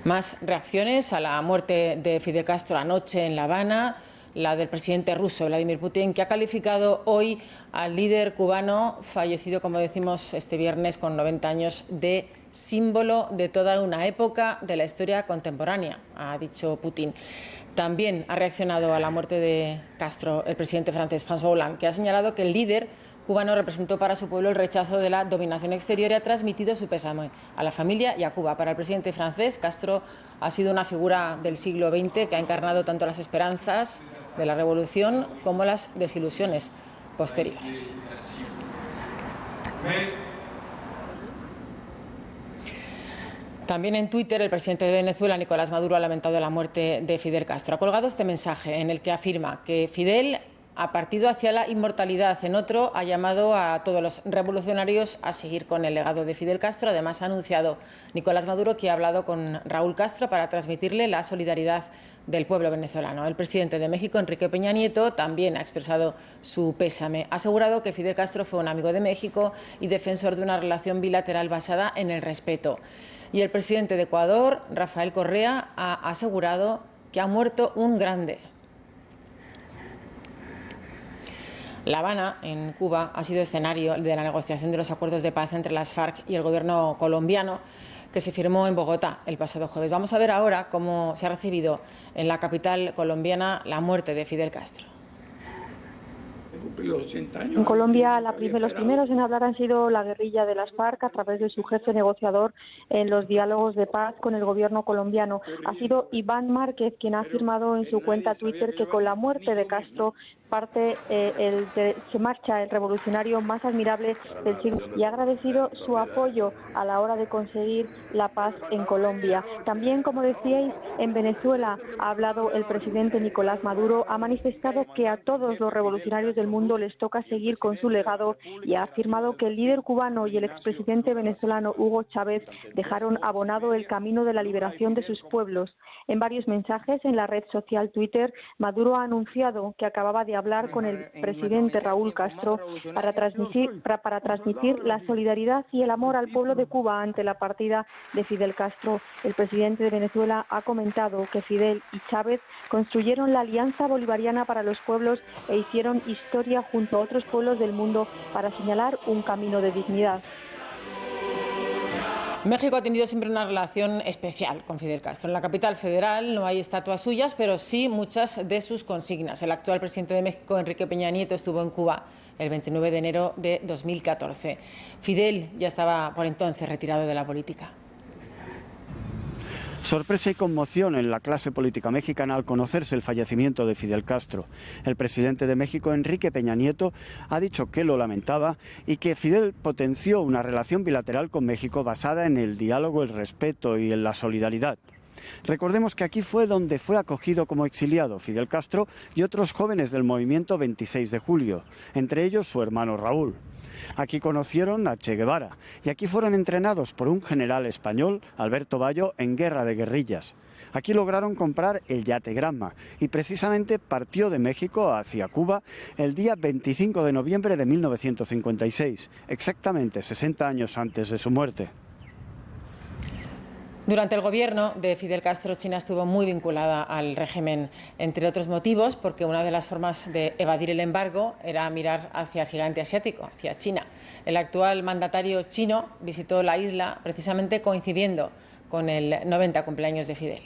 Más reacciones a la muerte de Fidel Castro anoche en La Habana, la del presidente ruso Vladimir Putin, que ha calificado hoy al líder cubano, fallecido, como decimos, este viernes con 90 años, de símbolo de toda una época de la historia contemporánea, ha dicho Putin. También ha reaccionado a la muerte de Castro el presidente francés François Hollande, que ha señalado que el líder cubano representó para su pueblo el rechazo de la dominación exterior y ha transmitido su pésame a la familia y a Cuba. Para el presidente francés, Castro ha sido una figura del siglo XX que ha encarnado tanto las esperanzas de la revolución como las desilusiones posteriores. También en Twitter, el presidente de Venezuela, Nicolás Maduro, ha lamentado la muerte de Fidel Castro. Ha colgado este mensaje en el que afirma que Fidel ha partido hacia la inmortalidad. En otro, ha llamado a todos los revolucionarios a seguir con el legado de Fidel Castro. Además, ha anunciado Nicolás Maduro que ha hablado con Raúl Castro para transmitirle la solidaridad del pueblo venezolano. El presidente de México, Enrique Peña Nieto, también ha expresado su pésame. Ha asegurado que Fidel Castro fue un amigo de México y defensor de una relación bilateral basada en el respeto. Y el presidente de Ecuador, Rafael Correa, ha asegurado que ha muerto un grande. La Habana, en Cuba, ha sido escenario de la negociación de los acuerdos de paz entre las FARC y el gobierno colombiano, que se firmó en Bogotá el pasado jueves. Vamos a ver ahora cómo se ha recibido en la capital colombiana la muerte de Fidel Castro. En Colombia, los primeros en hablar han sido la guerrilla de las FARC a través de su jefe negociador en los diálogos de paz con el gobierno colombiano. Ha sido Iván Márquez quien ha afirmado en su cuenta Twitter que con la muerte de Castro se marcha el revolucionario más admirable del siglo y ha agradecido su apoyo a la hora de conseguir la paz en Colombia. También, como decíais, en Venezuela ha hablado el presidente Nicolás Maduro, ha manifestado que a todos los revolucionarios del mundo les toca seguir con su legado y ha afirmado que el líder cubano y el expresidente venezolano Hugo Chávez dejaron abonado el camino de la liberación de sus pueblos. En varios mensajes en la red social Twitter, Maduro ha anunciado que acababa de hablar con el presidente Raúl Castro para transmitir la solidaridad y el amor al pueblo de Cuba ante la partida de Fidel Castro. El presidente de Venezuela ha comentado que Fidel y Chávez construyeron la Alianza Bolivariana para los Pueblos e hicieron historia junto a otros pueblos del mundo para señalar un camino de dignidad. México ha tenido siempre una relación especial con Fidel Castro. En la capital federal no hay estatuas suyas, pero sí muchas de sus consignas. El actual presidente de México, Enrique Peña Nieto, estuvo en Cuba el 29 de enero de 2014. Fidel ya estaba por entonces retirado de la política. Sorpresa y conmoción en la clase política mexicana al conocerse el fallecimiento de Fidel Castro. El presidente de México, Enrique Peña Nieto, ha dicho que lo lamentaba y que Fidel potenció una relación bilateral con México basada en el diálogo, el respeto y en la solidaridad. Recordemos que aquí fue donde fue acogido como exiliado Fidel Castro y otros jóvenes del movimiento 26 de julio, entre ellos su hermano Raúl. Aquí conocieron a Che Guevara y aquí fueron entrenados por un general español, Alberto Bayo, en guerra de guerrillas. Aquí lograron comprar el yate Granma y precisamente partió de México hacia Cuba el día 25 de noviembre de 1956, exactamente 60 años antes de su muerte. Durante el gobierno de Fidel Castro, China estuvo muy vinculada al régimen, entre otros motivos, porque una de las formas de evadir el embargo era mirar hacia el gigante asiático, hacia China. El actual mandatario chino visitó la isla precisamente coincidiendo con el 90 cumpleaños de Fidel.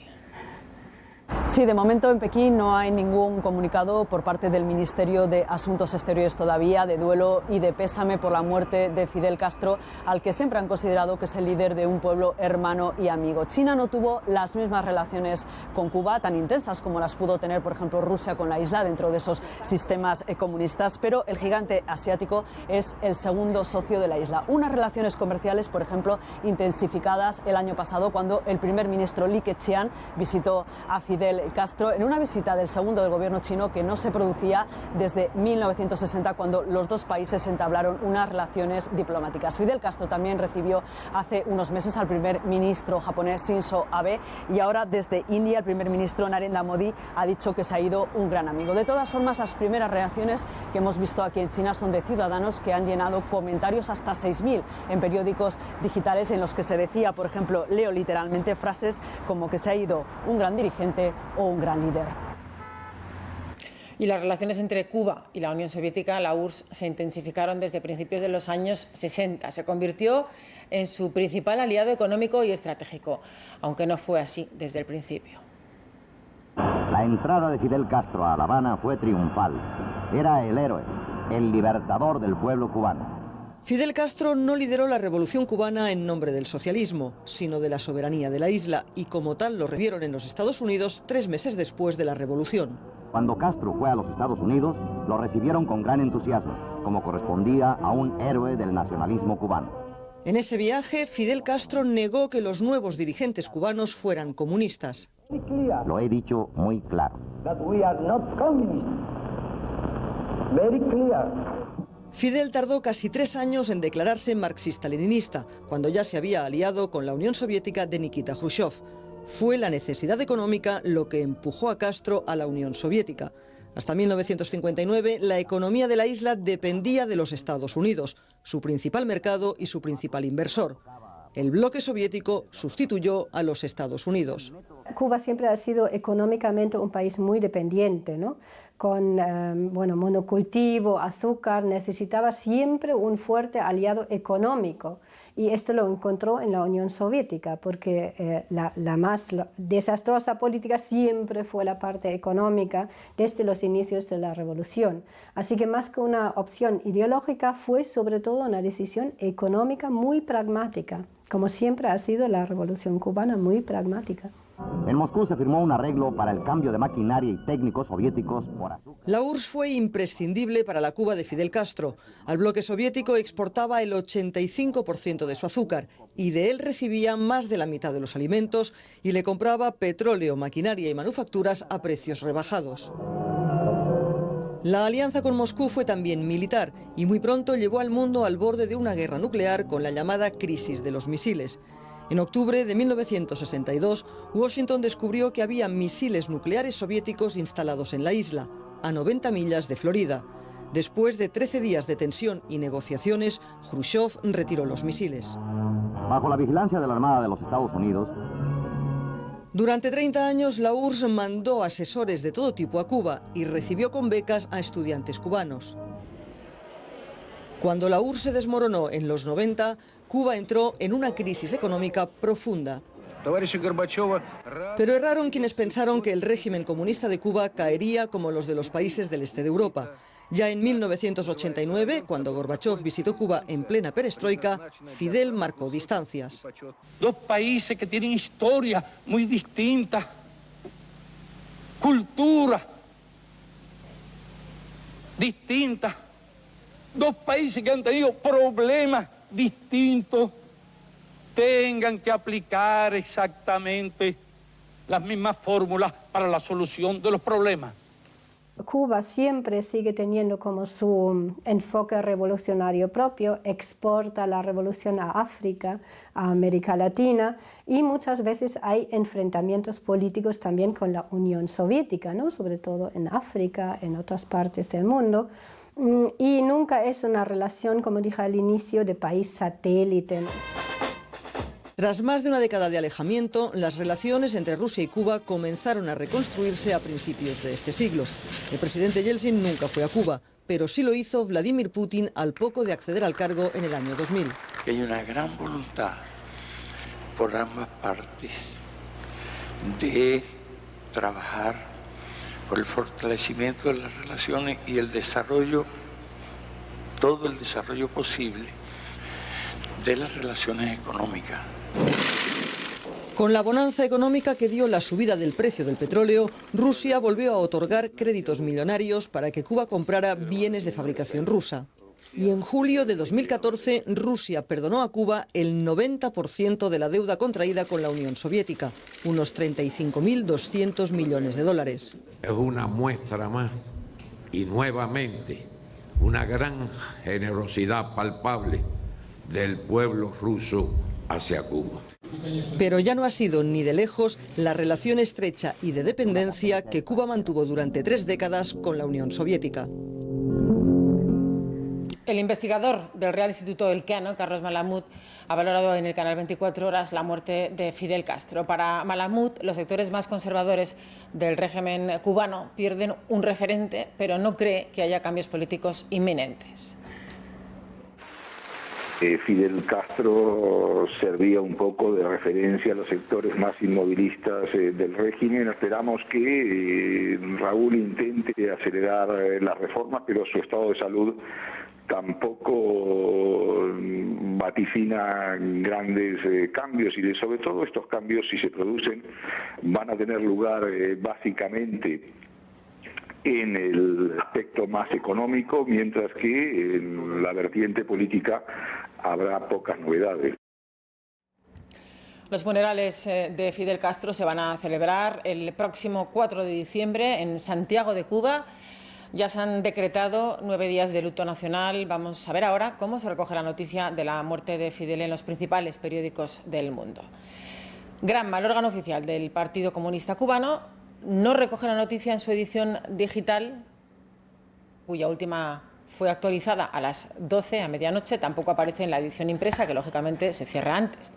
Sí, de momento en Pekín no hay ningún comunicado por parte del Ministerio de Asuntos Exteriores todavía de duelo y de pésame por la muerte de Fidel Castro, al que siempre han considerado que es el líder de un pueblo hermano y amigo. China no tuvo las mismas relaciones con Cuba, tan intensas como las pudo tener, por ejemplo, Rusia con la isla dentro de esos sistemas comunistas, pero el gigante asiático es el segundo socio de la isla. Unas relaciones comerciales, por ejemplo, intensificadas el año pasado cuando el primer ministro Li Keqiang visitó a Fidel Castro en una visita del segundo del gobierno chino que no se producía desde 1960, cuando los dos países entablaron unas relaciones diplomáticas. Fidel Castro también recibió hace unos meses al primer ministro japonés Shinzo Abe y ahora desde India el primer ministro Narendra Modi ha dicho que se ha ido un gran amigo. De todas formas, las primeras reacciones que hemos visto aquí en China son de ciudadanos que han llenado comentarios, hasta 6.000 en periódicos digitales, en los que se decía, por ejemplo, leo literalmente frases como que se ha ido un gran dirigente o un gran líder. Y las relaciones entre Cuba y la Unión Soviética, la URSS, se intensificaron desde principios de los años 60. Se convirtió en su principal aliado económico y estratégico, aunque no fue así desde el principio. La entrada de Fidel Castro a La Habana fue triunfal. Era el héroe, el libertador del pueblo cubano. Fidel Castro no lideró la revolución cubana en nombre del socialismo, sino de la soberanía de la isla, y como tal lo revieron en los Estados Unidos 3 meses después de la revolución. Cuando Castro fue a los Estados Unidos, lo recibieron con gran entusiasmo, como correspondía a un héroe del nacionalismo cubano. En ese viaje, Fidel Castro negó que los nuevos dirigentes cubanos fueran comunistas. Lo he dicho muy claro. Fidel tardó casi 3 años en declararse marxista-leninista, cuando ya se había aliado con la Unión Soviética de Nikita Khrushchev. Fue la necesidad económica lo que empujó a Castro a la Unión Soviética. Hasta 1959, la economía de la isla dependía de los Estados Unidos, su principal mercado y su principal inversor. El bloque soviético sustituyó a los Estados Unidos. Cuba siempre ha sido económicamente un país muy dependiente, ¿no? Con monocultivo, azúcar, necesitaba siempre un fuerte aliado económico. Y esto lo encontró en la Unión Soviética, porque la más desastrosa política siempre fue la parte económica desde los inicios de la revolución. Así que más que una opción ideológica, fue sobre todo una decisión económica muy pragmática, como siempre ha sido la revolución cubana, muy pragmática. En Moscú se firmó un arreglo para el cambio de maquinaria y técnicos soviéticos por azúcar. La URSS fue imprescindible para la Cuba de Fidel Castro. Al bloque soviético exportaba el 85% de su azúcar y de él recibía más de la mitad de los alimentos y le compraba petróleo, maquinaria y manufacturas a precios rebajados. La alianza con Moscú fue también militar y muy pronto llevó al mundo al borde de una guerra nuclear con la llamada crisis de los misiles. En octubre de 1962, Washington descubrió que había misiles nucleares soviéticos instalados en la isla, a 90 millas de Florida. Después de 13 días de tensión y negociaciones, Khrushchev retiró los misiles. Bajo la vigilancia de la Armada de los Estados Unidos, durante 30 años, la URSS mandó asesores de todo tipo a Cuba y recibió con becas a estudiantes cubanos. Cuando la URSS se desmoronó en los 90, Cuba entró en una crisis económica profunda. Pero erraron quienes pensaron que el régimen comunista de Cuba caería como los de los países del este de Europa. Ya en 1989, cuando Gorbachov visitó Cuba en plena perestroika, Fidel marcó distancias. Dos países que tienen historia muy distinta, cultura distinta, dos países que han tenido problemas distintos, tengan que aplicar exactamente las mismas fórmulas para la solución de los problemas. Cuba siempre sigue teniendo como su enfoque revolucionario propio, exporta la revolución a África, a América Latina, y muchas veces hay enfrentamientos políticos también con la Unión Soviética, ¿no? Sobre todo en África, en otras partes del mundo, y nunca es una relación, como dije al inicio, de país satélite, ¿no? Tras más de una década de alejamiento, las relaciones entre Rusia y Cuba comenzaron a reconstruirse a principios de este siglo. El presidente Yeltsin nunca fue a Cuba, pero sí lo hizo Vladimir Putin al poco de acceder al cargo en el año 2000. Hay una gran voluntad por ambas partes de trabajar por el fortalecimiento de las relaciones y el desarrollo, todo el desarrollo posible de las relaciones económicas. Con la bonanza económica que dio la subida del precio del petróleo, Rusia volvió a otorgar créditos millonarios para que Cuba comprara bienes de fabricación rusa. Y en julio de 2014, Rusia perdonó a Cuba el 90% de la deuda contraída con la Unión Soviética, unos 35.200 millones de dólares. Es una muestra más y nuevamente una gran generosidad palpable del pueblo ruso hacia Cuba. Pero ya no ha sido ni de lejos la relación estrecha y de dependencia que Cuba mantuvo durante 3 décadas con la Unión Soviética. El investigador del Real Instituto Elcano, Carlos Malamud, ha valorado en el canal 24 Horas la muerte de Fidel Castro. Para Malamud, los sectores más conservadores del régimen cubano pierden un referente, pero no cree que haya cambios políticos inminentes. Fidel Castro servía un poco de referencia a los sectores más inmovilistas del régimen. Esperamos que Raúl intente acelerar las reformas, pero su estado de salud tampoco vaticina grandes cambios, y sobre todo estos cambios, si se producen, van a tener lugar básicamente en el aspecto más económico, mientras que en la vertiente política habrá pocas novedades. Los funerales de Fidel Castro se van a celebrar el próximo 4 de diciembre en Santiago de Cuba. Ya se han decretado 9 días de luto nacional. Vamos a ver ahora cómo se recoge la noticia de la muerte de Fidel en los principales periódicos del mundo. Granma, el órgano oficial del Partido Comunista Cubano, no recoge la noticia en su edición digital, cuya última fue actualizada a las 12 a medianoche. Tampoco aparece en la edición impresa, que lógicamente se cierra antes.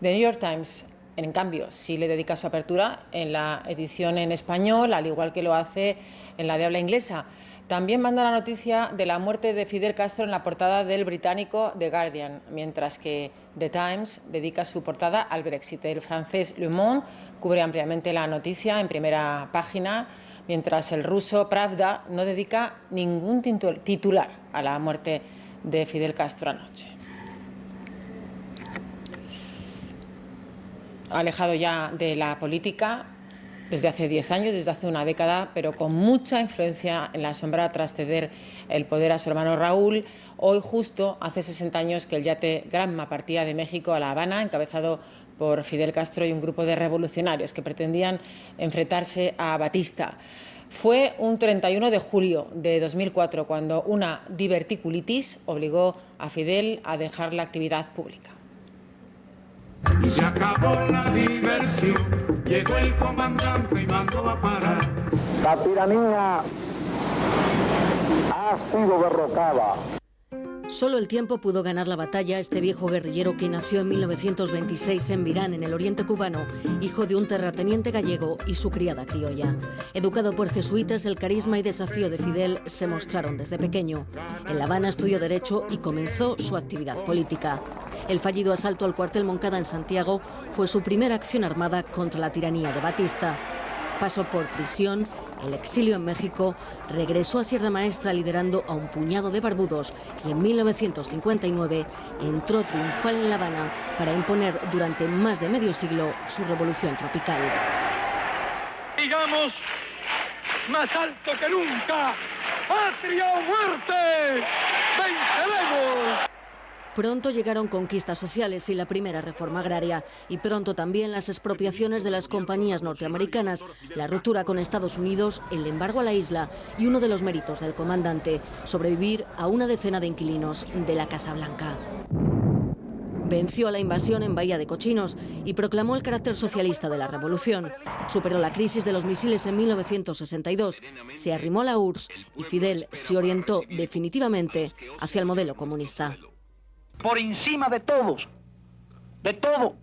The New York Times, en cambio, sí le dedica su apertura en la edición en español, al igual que lo hace en la de habla inglesa. También manda la noticia de la muerte de Fidel Castro en la portada del británico The Guardian, mientras que The Times dedica su portada al Brexit. El francés Le Monde cubre ampliamente la noticia en primera página, mientras el ruso Pravda no dedica ningún titular a la muerte de Fidel Castro anoche. Alejado ya de la política desde hace 10 años, desde hace una década, pero con mucha influencia en la sombra tras ceder el poder a su hermano Raúl. Hoy justo hace 60 años que el yate Granma partía de México a La Habana, encabezado por Fidel Castro y un grupo de revolucionarios que pretendían enfrentarse a Batista. Fue un 31 de julio de 2004 cuando una diverticulitis obligó a Fidel a dejar la actividad pública. Y se acabó la diversión, llegó el comandante y mandó a parar. La tiranía ha sido derrotada. Solo el tiempo pudo ganar la batalla a este viejo guerrillero que nació en 1926 en Virán, en el oriente cubano, hijo de un terrateniente gallego y su criada criolla. Educado por jesuitas, el carisma y desafío de Fidel se mostraron desde pequeño. En La Habana estudió Derecho y comenzó su actividad política. El fallido asalto al cuartel Moncada en Santiago fue su primera acción armada contra la tiranía de Batista. Pasó por prisión, el exilio en México, regresó a Sierra Maestra liderando a un puñado de barbudos y en 1959 entró triunfal en La Habana para imponer durante más de medio siglo su revolución tropical. Digamos, más alto que nunca, ¡patria o muerte! ¡Venceremos! Pronto llegaron conquistas sociales y la primera reforma agraria, y pronto también las expropiaciones de las compañías norteamericanas, la ruptura con Estados Unidos, el embargo a la isla y uno de los méritos del comandante, sobrevivir a una decena de inquilinos de la Casa Blanca. Venció a la invasión en Bahía de Cochinos y proclamó el carácter socialista de la revolución. Superó la crisis de los misiles en 1962, se arrimó a la URSS y Fidel se orientó definitivamente hacia el modelo comunista. Por encima de todo,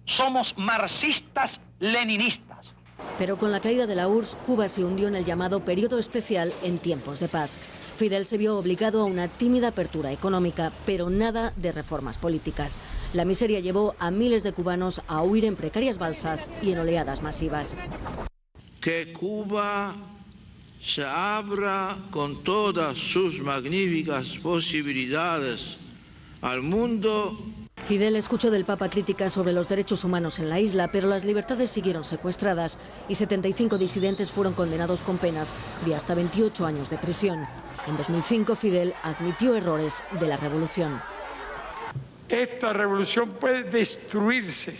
somos marxistas-leninistas. Pero con la caída de la URSS, Cuba se hundió en el llamado periodo especial en tiempos de paz. Fidel se vio obligado a una tímida apertura económica, pero nada de reformas políticas. La miseria llevó a miles de cubanos a huir en precarias balsas y en oleadas masivas. Que Cuba se abra con todas sus magníficas posibilidades al mundo. Fidel escuchó del Papa críticas sobre los derechos humanos en la isla, pero las libertades siguieron secuestradas y 75 disidentes fueron condenados con penas de hasta 28 años de prisión. En 2005, Fidel admitió errores de la revolución. Esta revolución puede destruirse.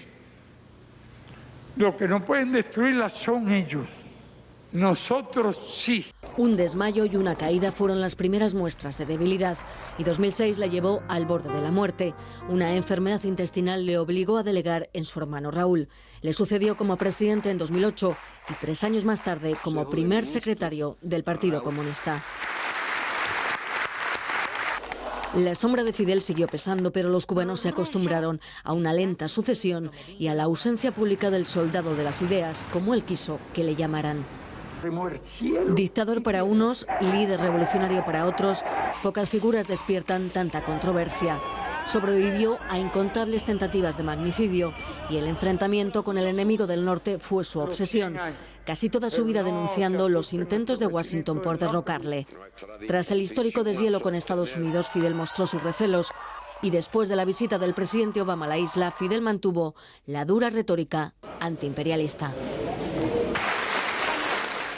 Lo que no pueden destruirla son ellos. Nosotros sí. Un desmayo y una caída fueron las primeras muestras de debilidad y 2006 la llevó al borde de la muerte. Una enfermedad intestinal le obligó a delegar en su hermano Raúl. Le sucedió como presidente en 2008 y 3 años más tarde como primer secretario del Partido Comunista. La sombra de Fidel siguió pesando, pero los cubanos se acostumbraron a una lenta sucesión y a la ausencia pública del soldado de las ideas, como él quiso que le llamaran. Dictador para unos, líder revolucionario para otros, pocas figuras despiertan tanta controversia. Sobrevivió a incontables tentativas de magnicidio y el enfrentamiento con el enemigo del norte fue su obsesión. Casi toda su vida denunciando los intentos de Washington por derrocarle. Tras el histórico deshielo con Estados Unidos, Fidel mostró sus recelos y después de la visita del presidente Obama a la isla, Fidel mantuvo la dura retórica antiimperialista.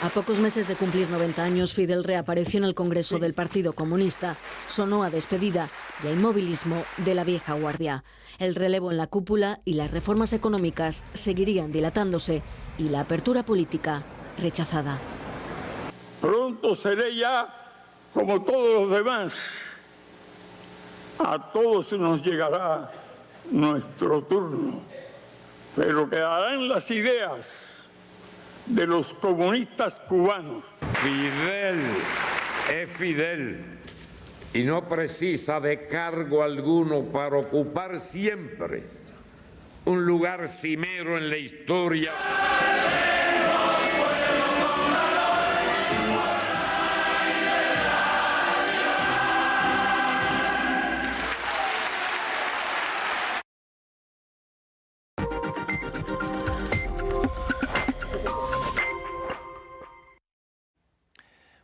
A pocos meses de cumplir 90 años, Fidel reapareció en el Congreso del Partido Comunista. Sonó a despedida y a inmovilismo de la vieja guardia. El relevo en la cúpula y las reformas económicas seguirían dilatándose y la apertura política rechazada. Pronto seré ya como todos los demás. A todos nos llegará nuestro turno, pero quedarán las ideas de los comunistas cubanos. Fidel es Fidel y no precisa de cargo alguno para ocupar siempre un lugar cimero en la historia.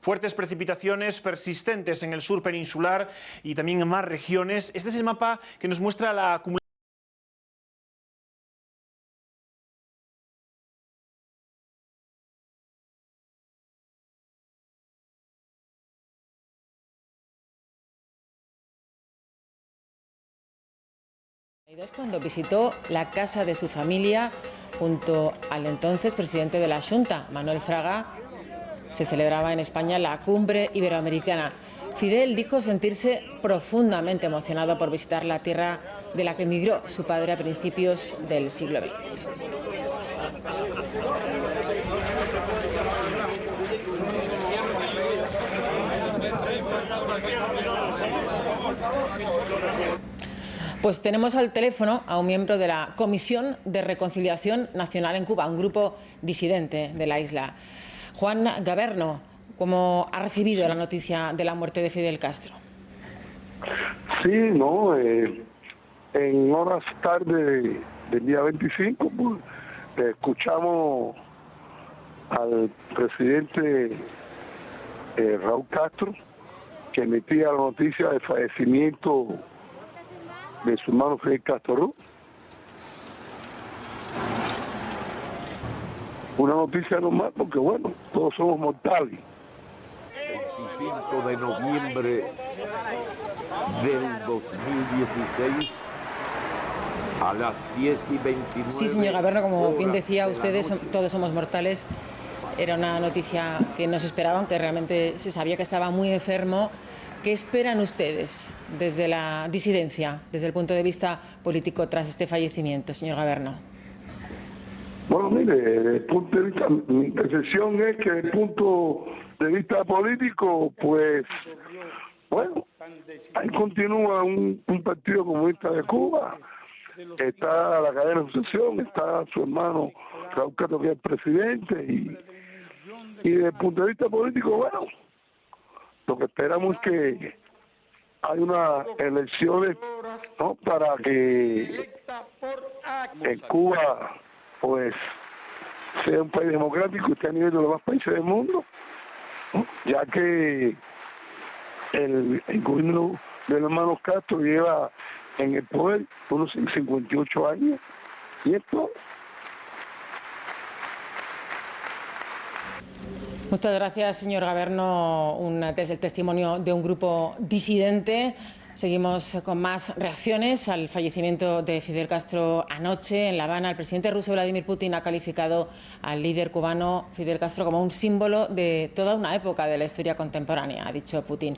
Fuertes precipitaciones persistentes en el sur peninsular y también en más regiones. Este es el mapa que nos muestra la acumulación. Cuando visitó la casa de su familia junto al entonces presidente de la Xunta, Manuel Fraga, se celebraba en España la Cumbre Iberoamericana. Fidel dijo sentirse profundamente emocionado por visitar la tierra de la que emigró su padre a principios del siglo XX. Pues tenemos al teléfono a un miembro de la Comisión de Reconciliación Nacional en Cuba, un grupo disidente de la isla. Juan Gaberno, ¿cómo ha recibido la noticia de la muerte de Fidel Castro? Sí, no, en horas tarde del día 25, pues, escuchamos al presidente Raúl Castro, que emitía la noticia del fallecimiento de su hermano Fidel Castro. Una noticia normal porque, bueno, todos somos mortales. 25 de noviembre del 2016 a las 10:29. Sí, señor Gaberno, como bien decía, ustedes todos somos mortales. Era una noticia que no se esperaba, aunque realmente se sabía que estaba muy enfermo. ¿Qué esperan ustedes desde la disidencia, desde el punto de vista político, tras este fallecimiento, señor Gaberno? Bueno, mire, desde el punto de vista, mi percepción es que desde el punto de vista político, pues, bueno, ahí continúa un partido comunista de Cuba, está la cadena de sucesión, está su hermano Raúl Castro, que es presidente, y desde el punto de vista político, bueno, lo que esperamos es que hay unas elecciones, ¿no?, para que en Cuba pues sea un país democrático y esté a nivel de los demás países del mundo, ¿no?, ya que el gobierno de los hermanos Castro lleva en el poder unos 58 años y esto. Muchas gracias, señor Gaberno. Desde el testimonio de un grupo disidente. Seguimos con más reacciones al fallecimiento de Fidel Castro anoche en La Habana. El presidente ruso Vladimir Putin ha calificado al líder cubano Fidel Castro como un símbolo de toda una época de la historia contemporánea, ha dicho Putin.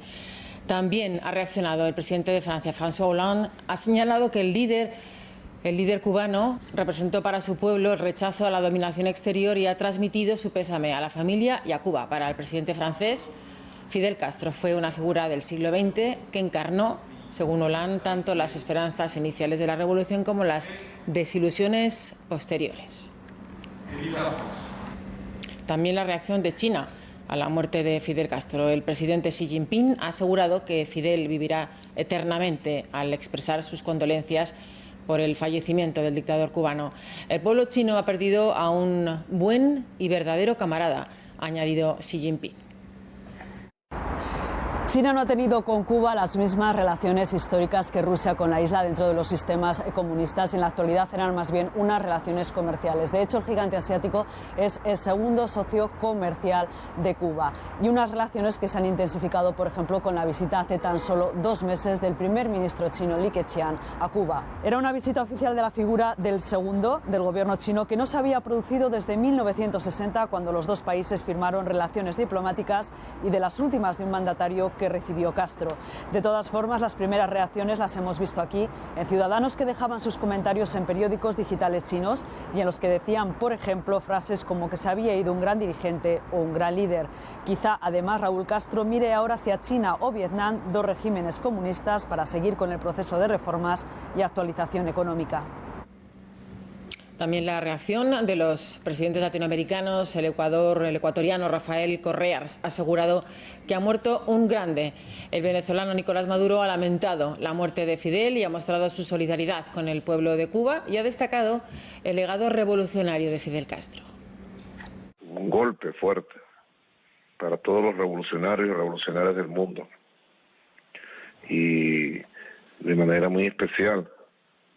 También ha reaccionado el presidente de Francia, François Hollande. Ha señalado que el líder cubano representó para su pueblo el rechazo a la dominación exterior y ha transmitido su pésame a la familia y a Cuba. Para el presidente francés, Fidel Castro fue una figura del siglo XX que encarnó, según Hollande, tanto las esperanzas iniciales de la revolución como las desilusiones posteriores. También la reacción de China a la muerte de Fidel Castro. El presidente Xi Jinping ha asegurado que Fidel vivirá eternamente al expresar sus condolencias por el fallecimiento del dictador cubano. El pueblo chino ha perdido a un buen y verdadero camarada, ha añadido Xi Jinping. China no ha tenido con Cuba las mismas relaciones históricas que Rusia con la isla dentro de los sistemas comunistas. En la actualidad eran más bien unas relaciones comerciales. De hecho, el gigante asiático es el segundo socio comercial de Cuba. Y unas relaciones que se han intensificado, por ejemplo, con la visita hace tan solo 2 meses del primer ministro chino Li Keqiang a Cuba. Era una visita oficial de la figura del segundo del gobierno chino que no se había producido desde 1960, cuando los dos países firmaron relaciones diplomáticas, y de las últimas de un mandatario que recibió Castro. De todas formas, las primeras reacciones las hemos visto aquí, en ciudadanos que dejaban sus comentarios en periódicos digitales chinos y en los que decían, por ejemplo, frases como que se había ido un gran dirigente o un gran líder. Quizá, además, Raúl Castro mire ahora hacia China o Vietnam, 2 regímenes comunistas, para seguir con el proceso de reformas y actualización económica. También la reacción de los presidentes latinoamericanos. El ecuatoriano Rafael Correa ha asegurado que ha muerto un grande. El venezolano Nicolás Maduro ha lamentado la muerte de Fidel y ha mostrado su solidaridad con el pueblo de Cuba y ha destacado el legado revolucionario de Fidel Castro. Un golpe fuerte para todos los revolucionarios y revolucionarias del mundo. Y de manera muy especial,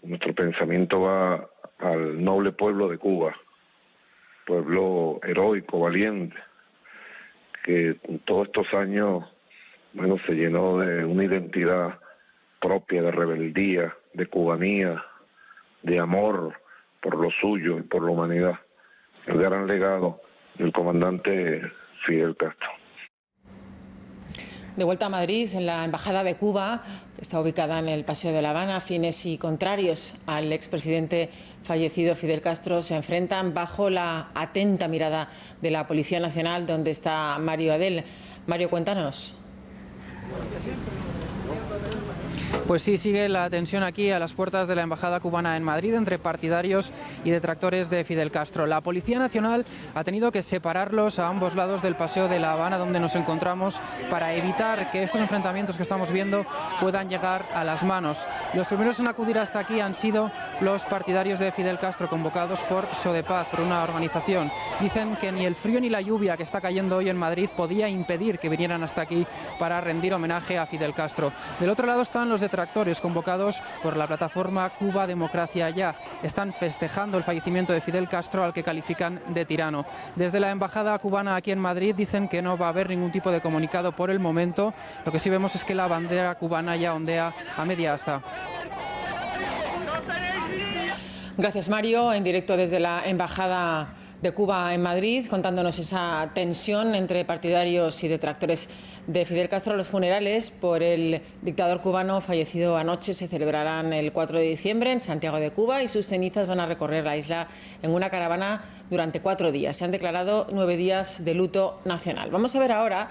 nuestro pensamiento va al noble pueblo de Cuba, pueblo heroico, valiente, que en todos estos años, bueno, se llenó de una identidad propia, de rebeldía, de cubanía, de amor por lo suyo y por la humanidad. El gran legado del comandante Fidel Castro. De vuelta a Madrid, en la Embajada de Cuba, que está ubicada en el Paseo de La Habana, afines y contrarios al expresidente fallecido Fidel Castro se enfrentan bajo la atenta mirada de la Policía Nacional, donde está Mario Adel. Mario, cuéntanos. Pues sí, sigue la tensión aquí a las puertas de la Embajada cubana en Madrid entre partidarios y detractores de Fidel Castro. La Policía Nacional ha tenido que separarlos a ambos lados del Paseo de La Habana, donde nos encontramos, para evitar que estos enfrentamientos que estamos viendo puedan llegar a las manos. Los primeros en acudir hasta aquí han sido los partidarios de Fidel Castro, convocados por Sodepaz, por una organización. Dicen que ni el frío ni la lluvia que está cayendo hoy en Madrid podía impedir que vinieran hasta aquí para rendir homenaje a Fidel Castro. Del otro lado están los detractores, convocados por la plataforma Cuba Democracia Ya. Están festejando el fallecimiento de Fidel Castro, al que califican de tirano. Desde la embajada cubana aquí en Madrid dicen que no va a haber ningún tipo de comunicado por el momento. Lo que sí vemos es que la bandera cubana ya ondea a media asta. Gracias, Mario. En directo desde la Embajada de Cuba en Madrid, contándonos esa tensión entre partidarios y detractores de Fidel Castro. Los funerales por el dictador cubano fallecido anoche se celebrarán el 4 de diciembre en Santiago de Cuba, y sus cenizas van a recorrer la isla en una caravana durante 4 días. Se han declarado 9 días de luto nacional. Vamos a ver ahora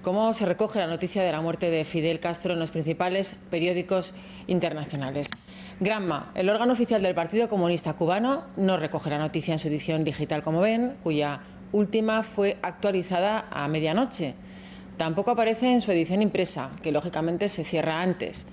cómo se recoge la noticia de la muerte de Fidel Castro en los principales periódicos internacionales. Granma, el órgano oficial del Partido Comunista Cubano, no recoge la noticia en su edición digital, como ven, cuya última fue actualizada a medianoche. Tampoco aparece en su edición impresa, que lógicamente se cierra antes.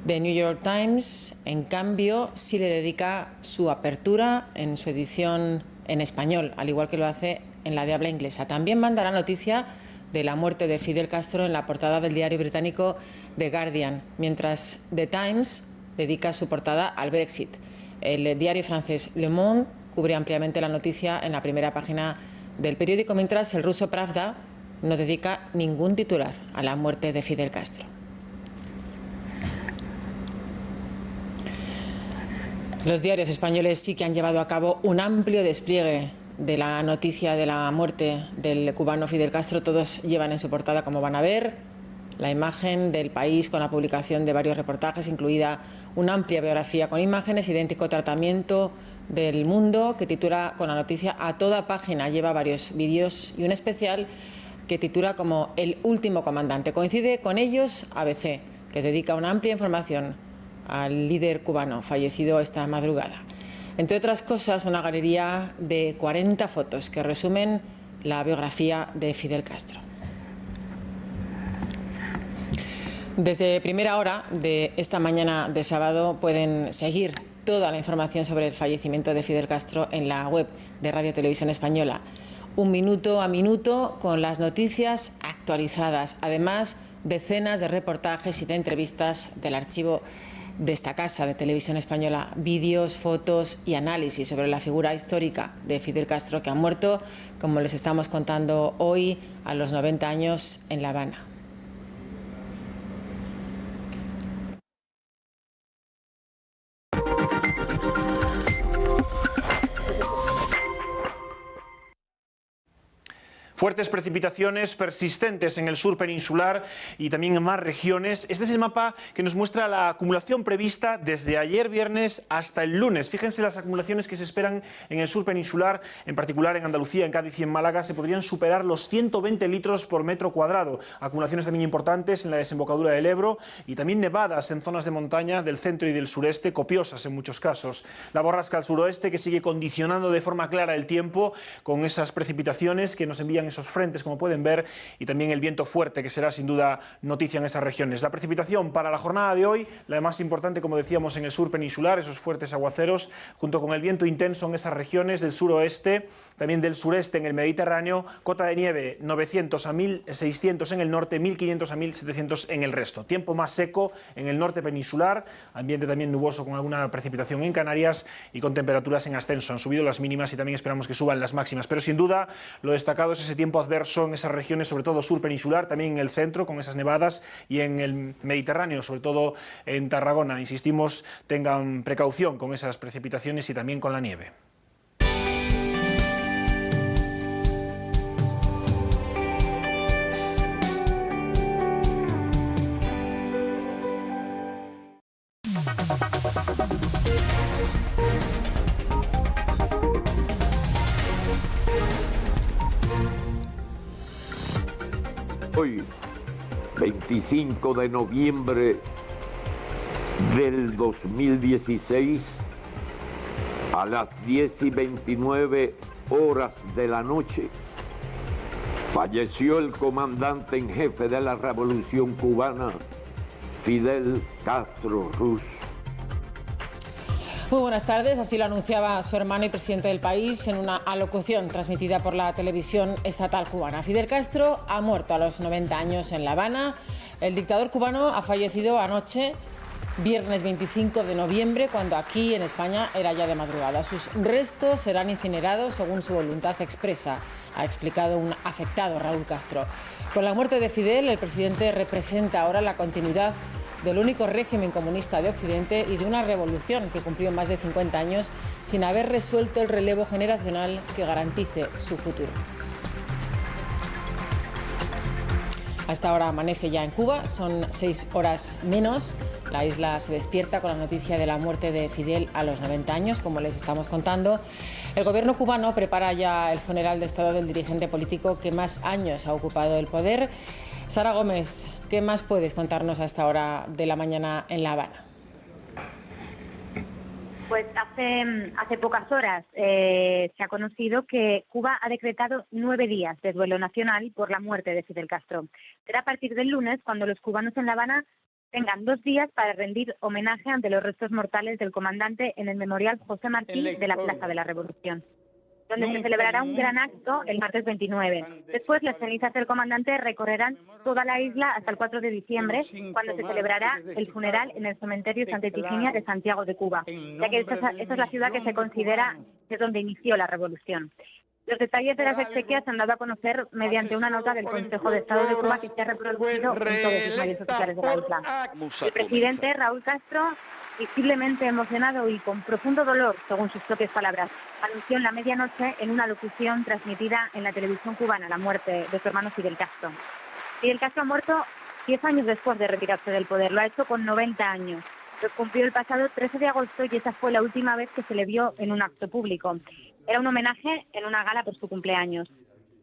The New York Times, en cambio, sí le dedica su apertura en su edición en español, al igual que lo hace en la de habla inglesa. También manda la noticia de la muerte de Fidel Castro en la portada del diario británico The Guardian, mientras The Times dedica su portada al Brexit. El diario francés Le Monde cubre ampliamente la noticia en la primera página del periódico, mientras el ruso Pravda no dedica ningún titular a la muerte de Fidel Castro. Los diarios españoles sí que han llevado a cabo un amplio despliegue de la noticia de la muerte del cubano Fidel Castro. Todos llevan en su portada, como van a ver, la imagen del País con la publicación de varios reportajes, incluida una amplia biografía con imágenes, idéntico tratamiento del Mundo, que titula con la noticia a toda página, lleva varios vídeos y un especial que titula como El último comandante. Coincide con ellos ABC, que dedica una amplia información al líder cubano fallecido esta madrugada. Entre otras cosas, una galería de 40 fotos que resumen la biografía de Fidel Castro. Desde primera hora de esta mañana de sábado pueden seguir toda la información sobre el fallecimiento de Fidel Castro en la web de Radio Televisión Española. Un minuto a minuto con las noticias actualizadas, además decenas de reportajes y de entrevistas del archivo de esta casa de Televisión Española, vídeos, fotos y análisis sobre la figura histórica de Fidel Castro, que ha muerto, como les estamos contando hoy, a los 90 años en La Habana. Fuertes precipitaciones persistentes en el sur peninsular y también en más regiones. Este es el mapa que nos muestra la acumulación prevista desde ayer viernes hasta el lunes. Fíjense las acumulaciones que se esperan en el sur peninsular, en particular en Andalucía, en Cádiz y en Málaga. Se podrían superar los 120 litros por metro cuadrado. Acumulaciones también importantes en la desembocadura del Ebro y también nevadas en zonas de montaña del centro y del sureste, copiosas en muchos casos. La borrasca al suroeste que sigue condicionando de forma clara el tiempo con esas precipitaciones que nos envían esos frentes, como pueden ver, y también el viento fuerte, que será sin duda noticia en esas regiones. La precipitación para la jornada de hoy, la más importante, como decíamos, en el sur peninsular, esos fuertes aguaceros, junto con el viento intenso en esas regiones del suroeste, también del sureste en el Mediterráneo, cota de nieve 900 a 1600 en el norte, 1500 a 1700 en el resto. Tiempo más seco en el norte peninsular, ambiente también nuboso con alguna precipitación en Canarias y con temperaturas en ascenso. Han subido las mínimas y también esperamos que suban las máximas, pero sin duda lo destacado es ese tiempo adverso en esas regiones, sobre todo sur peninsular, también en el centro con esas nevadas y en el Mediterráneo, sobre todo en Tarragona. Insistimos, tengan precaución con esas precipitaciones y también con la nieve. Hoy, 25 de noviembre del 2016, a las 10:29 horas de la noche, falleció el comandante en jefe de la Revolución Cubana, Fidel Castro Ruz. Muy buenas tardes, así lo anunciaba su hermano y presidente del país en una alocución transmitida por la televisión estatal cubana. Fidel Castro ha muerto a los 90 años en La Habana. El dictador cubano ha fallecido anoche, viernes 25 de noviembre, cuando aquí en España era ya de madrugada. Sus restos serán incinerados según su voluntad expresa, ha explicado un afectado, Raúl Castro. Con la muerte de Fidel, el presidente representa ahora la continuidad del único régimen comunista de Occidente y de una revolución que cumplió más de 50 años sin haber resuelto el relevo generacional que garantice su futuro. Hasta ahora amanece ya en Cuba, son 6 horas menos. La isla se despierta con la noticia de la muerte de Fidel a los 90 años, como les estamos contando. El gobierno cubano prepara ya el funeral de Estado del dirigente político que más años ha ocupado el poder. Sara Gómez, ¿qué más puedes contarnos a esta hora de la mañana en La Habana? Pues hace pocas horas se ha conocido que Cuba ha decretado 9 días de duelo nacional por la muerte de Fidel Castro. Será a partir del lunes cuando los cubanos en La Habana tengan 2 días para rendir homenaje ante los restos mortales del comandante en el Memorial José Martí de la Plaza de la Revolución, donde se celebrará un gran acto el martes 29. Después, las cenizas del comandante recorrerán toda la isla hasta el 4 de diciembre, cuando se celebrará el funeral en el cementerio Santa Epifinia de Santiago de Cuba, ya que esa es la ciudad que se considera que es donde inició la revolución. Los detalles de las exequias se han dado a conocer mediante una nota del Consejo de Estado de Cuba que se ha reproducido en todos los medios oficiales de la isla. El presidente Raúl Castro, visiblemente emocionado y con profundo dolor, según sus propias palabras, anunció en la medianoche en una locución transmitida en la televisión cubana la muerte de su hermano Fidel Castro. Fidel Castro ha muerto 10 años después de retirarse del poder, lo ha hecho con 90 años. Lo cumplió el pasado 13 de agosto y esa fue la última vez que se le vio en un acto público. Era un homenaje en una gala por su cumpleaños.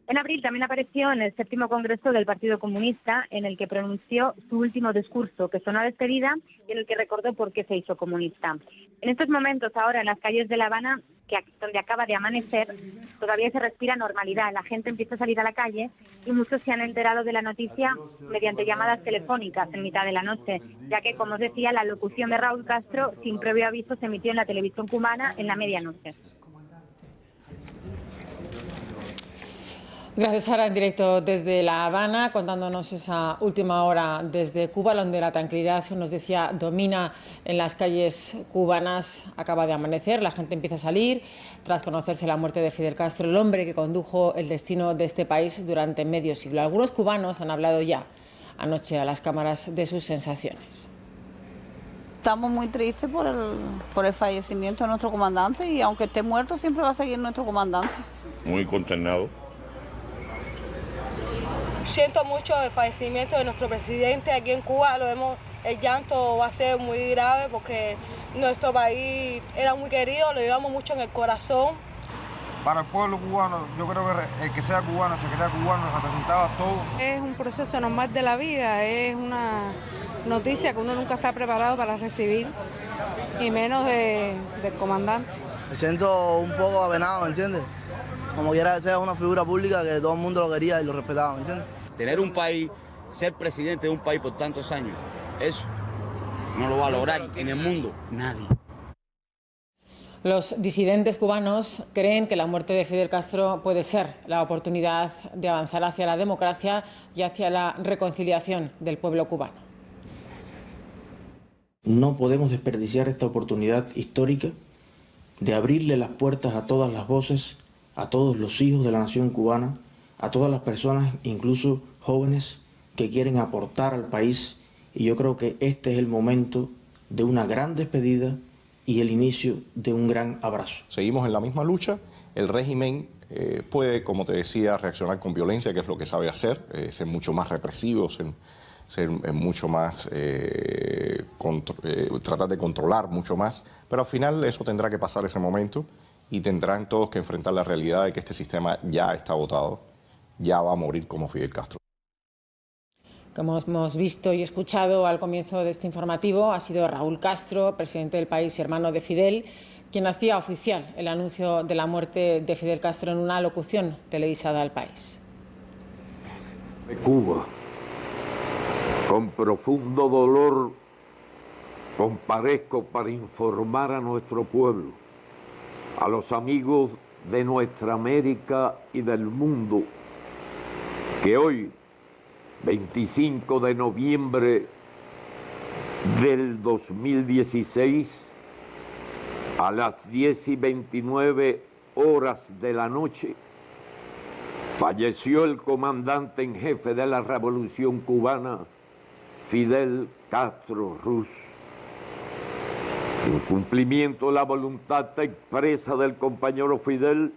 En abril también apareció en el 7º Congreso del Partido Comunista, en el que pronunció su último discurso, que sonó a despedida y en el que recordó por qué se hizo comunista. En estos momentos, ahora en las calles de La Habana, donde acaba de amanecer, todavía se respira normalidad. La gente empieza a salir a la calle y muchos se han enterado de la noticia mediante llamadas telefónicas en mitad de la noche, ya que, como os decía, la locución de Raúl Castro, sin previo aviso, se emitió en la televisión cubana en la medianoche. Gracias, Sara, en directo desde La Habana, contándonos esa última hora desde Cuba, donde la tranquilidad, nos decía, domina en las calles cubanas. Acaba de amanecer, la gente empieza a salir tras conocerse la muerte de Fidel Castro, el hombre que condujo el destino de este país durante medio siglo. Algunos cubanos han hablado ya anoche a las cámaras de sus sensaciones. Estamos muy tristes por el fallecimiento de nuestro comandante y aunque esté muerto siempre va a seguir nuestro comandante. Muy consternado. Siento mucho el fallecimiento de nuestro presidente aquí en Cuba, el llanto va a ser muy grave porque nuestro país era muy querido, lo llevamos mucho en el corazón. Para el pueblo cubano, yo creo que el que sea cubano, se crea cubano, representaba todo. Es un proceso normal de la vida, es una noticia que uno nunca está preparado para recibir, y menos del comandante. Me siento un poco apenado, ¿me entiendes? Como quiera que sea una figura pública que todo el mundo lo quería y lo respetaba, ¿me entiendes? Tener un país, ser presidente de un país por tantos años, eso no lo va a lograr en el mundo nadie. Los disidentes cubanos creen que la muerte de Fidel Castro puede ser la oportunidad de avanzar hacia la democracia y hacia la reconciliación del pueblo cubano. No podemos desperdiciar esta oportunidad histórica de abrirle las puertas a todas las voces, a todos los hijos de la nación cubana, a todas las personas, incluso jóvenes, que quieren aportar al país. Y yo creo que este es el momento de una gran despedida y el inicio de un gran abrazo. Seguimos en la misma lucha. El régimen puede, como te decía, reaccionar con violencia, que es lo que sabe hacer, ser mucho más represivo, ser mucho más, tratar de controlar mucho más, pero al final eso tendrá que pasar ese momento y tendrán todos que enfrentar la realidad de que este sistema ya está agotado, ya va a morir como Fidel Castro. Como hemos visto y escuchado al comienzo de este informativo, ha sido Raúl Castro, presidente del país y hermano de Fidel, quien hacía oficial el anuncio de la muerte de Fidel Castro en una locución televisada al país. De Cuba, con profundo dolor, comparezco para informar a nuestro pueblo, a los amigos de nuestra América y del mundo, que hoy, 25 de noviembre del 2016, a las 10:29 de la noche, falleció el comandante en jefe de la Revolución Cubana, Fidel Castro Ruz. En cumplimiento de la voluntad expresa del compañero Fidel,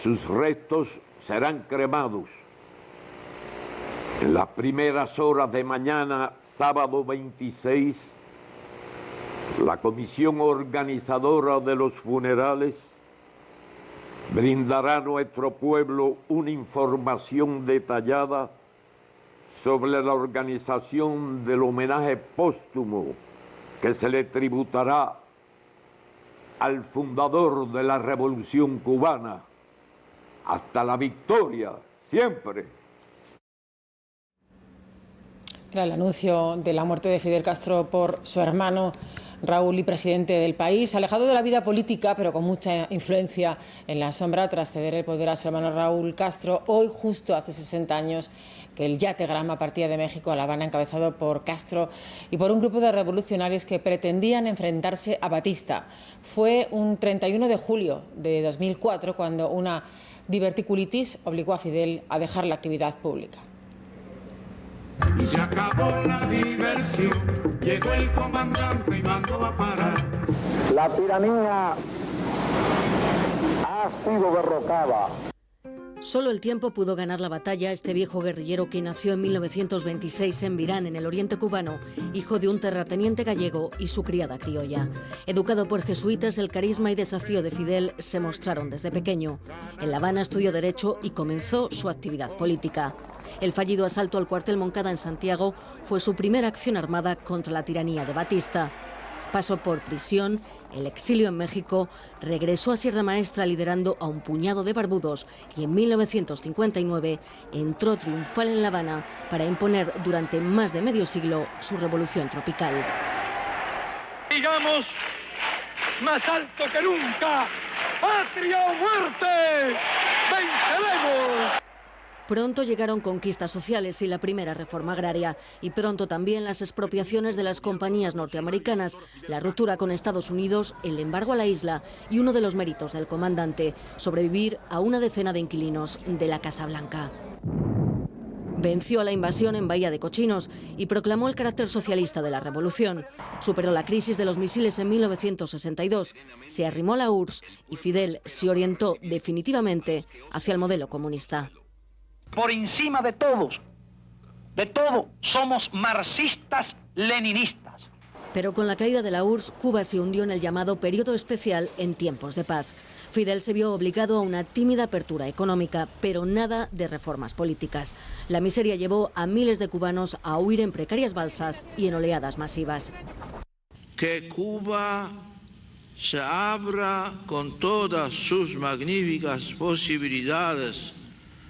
sus restos serán cremados en las primeras horas de mañana, sábado 26, la comisión organizadora de los funerales brindará a nuestro pueblo una información detallada sobre la organización del homenaje póstumo que se le tributará al fundador de la Revolución Cubana. Hasta la victoria, siempre. Era el anuncio de la muerte de Fidel Castro por su hermano Raúl y presidente del país, alejado de la vida política, pero con mucha influencia en la sombra tras ceder el poder a su hermano Raúl Castro. Hoy, justo hace 60 años, que el yategrama partía de México a La Habana, encabezado por Castro y por un grupo de revolucionarios que pretendían enfrentarse a Batista. Fue un 31 de julio de 2004 cuando una diverticulitis obligó a Fidel a dejar la actividad pública. Y se acabó la diversión, llegó el comandante y mandó a parar. La tiranía ha sido derrocada. Solo el tiempo pudo ganar la batalla a este viejo guerrillero que nació en 1926 en Virán, en el oriente cubano, hijo de un terrateniente gallego y su criada criolla. Educado por jesuitas, el carisma y desafío de Fidel se mostraron desde pequeño. En La Habana estudió Derecho y comenzó su actividad política. El fallido asalto al cuartel Moncada en Santiago fue su primera acción armada contra la tiranía de Batista. Pasó por prisión, el exilio en México, regresó a Sierra Maestra liderando a un puñado de barbudos y en 1959 entró triunfal en La Habana para imponer durante más de medio siglo su revolución tropical. Digamos, más alto que nunca, ¡patria o muerte! ¡Venceremos! Pronto llegaron conquistas sociales y la primera reforma agraria, y pronto también las expropiaciones de las compañías norteamericanas, la ruptura con Estados Unidos, el embargo a la isla y uno de los méritos del comandante, sobrevivir a una decena de inquilinos de la Casa Blanca. Venció a la invasión en Bahía de Cochinos y proclamó el carácter socialista de la revolución. Superó la crisis de los misiles en 1962, se arrimó a la URSS y Fidel se orientó definitivamente hacia el modelo comunista. Por encima de todo, somos marxistas-leninistas. Pero con la caída de la URSS, Cuba se hundió en el llamado periodo especial en tiempos de paz. Fidel se vio obligado a una tímida apertura económica, pero nada de reformas políticas. La miseria llevó a miles de cubanos a huir en precarias balsas y en oleadas masivas. Que Cuba se abra con todas sus magníficas posibilidades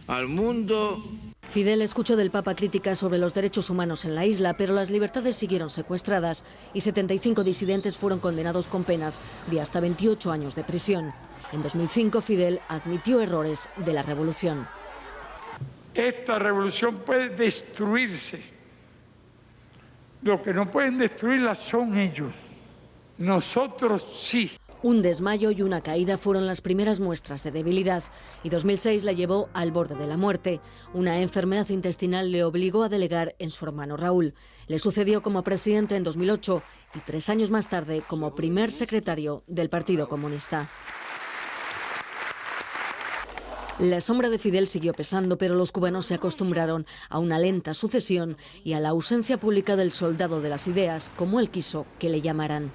al mundo. Fidel escuchó del Papa críticas sobre los derechos humanos en la isla, pero las libertades siguieron secuestradas y 75 disidentes fueron condenados con penas de hasta 28 años de prisión. En 2005, Fidel admitió errores de la revolución. Esta revolución puede destruirse. Lo que no pueden destruirla son ellos. Nosotros sí. Un desmayo y una caída fueron las primeras muestras de debilidad, y 2006 la llevó al borde de la muerte. Una enfermedad intestinal le obligó a delegar en su hermano Raúl. Le sucedió como presidente en 2008 y 3 años más tarde como primer secretario del Partido Comunista. La sombra de Fidel siguió pesando, pero los cubanos se acostumbraron a una lenta sucesión y a la ausencia pública del soldado de las ideas, como él quiso que le llamaran.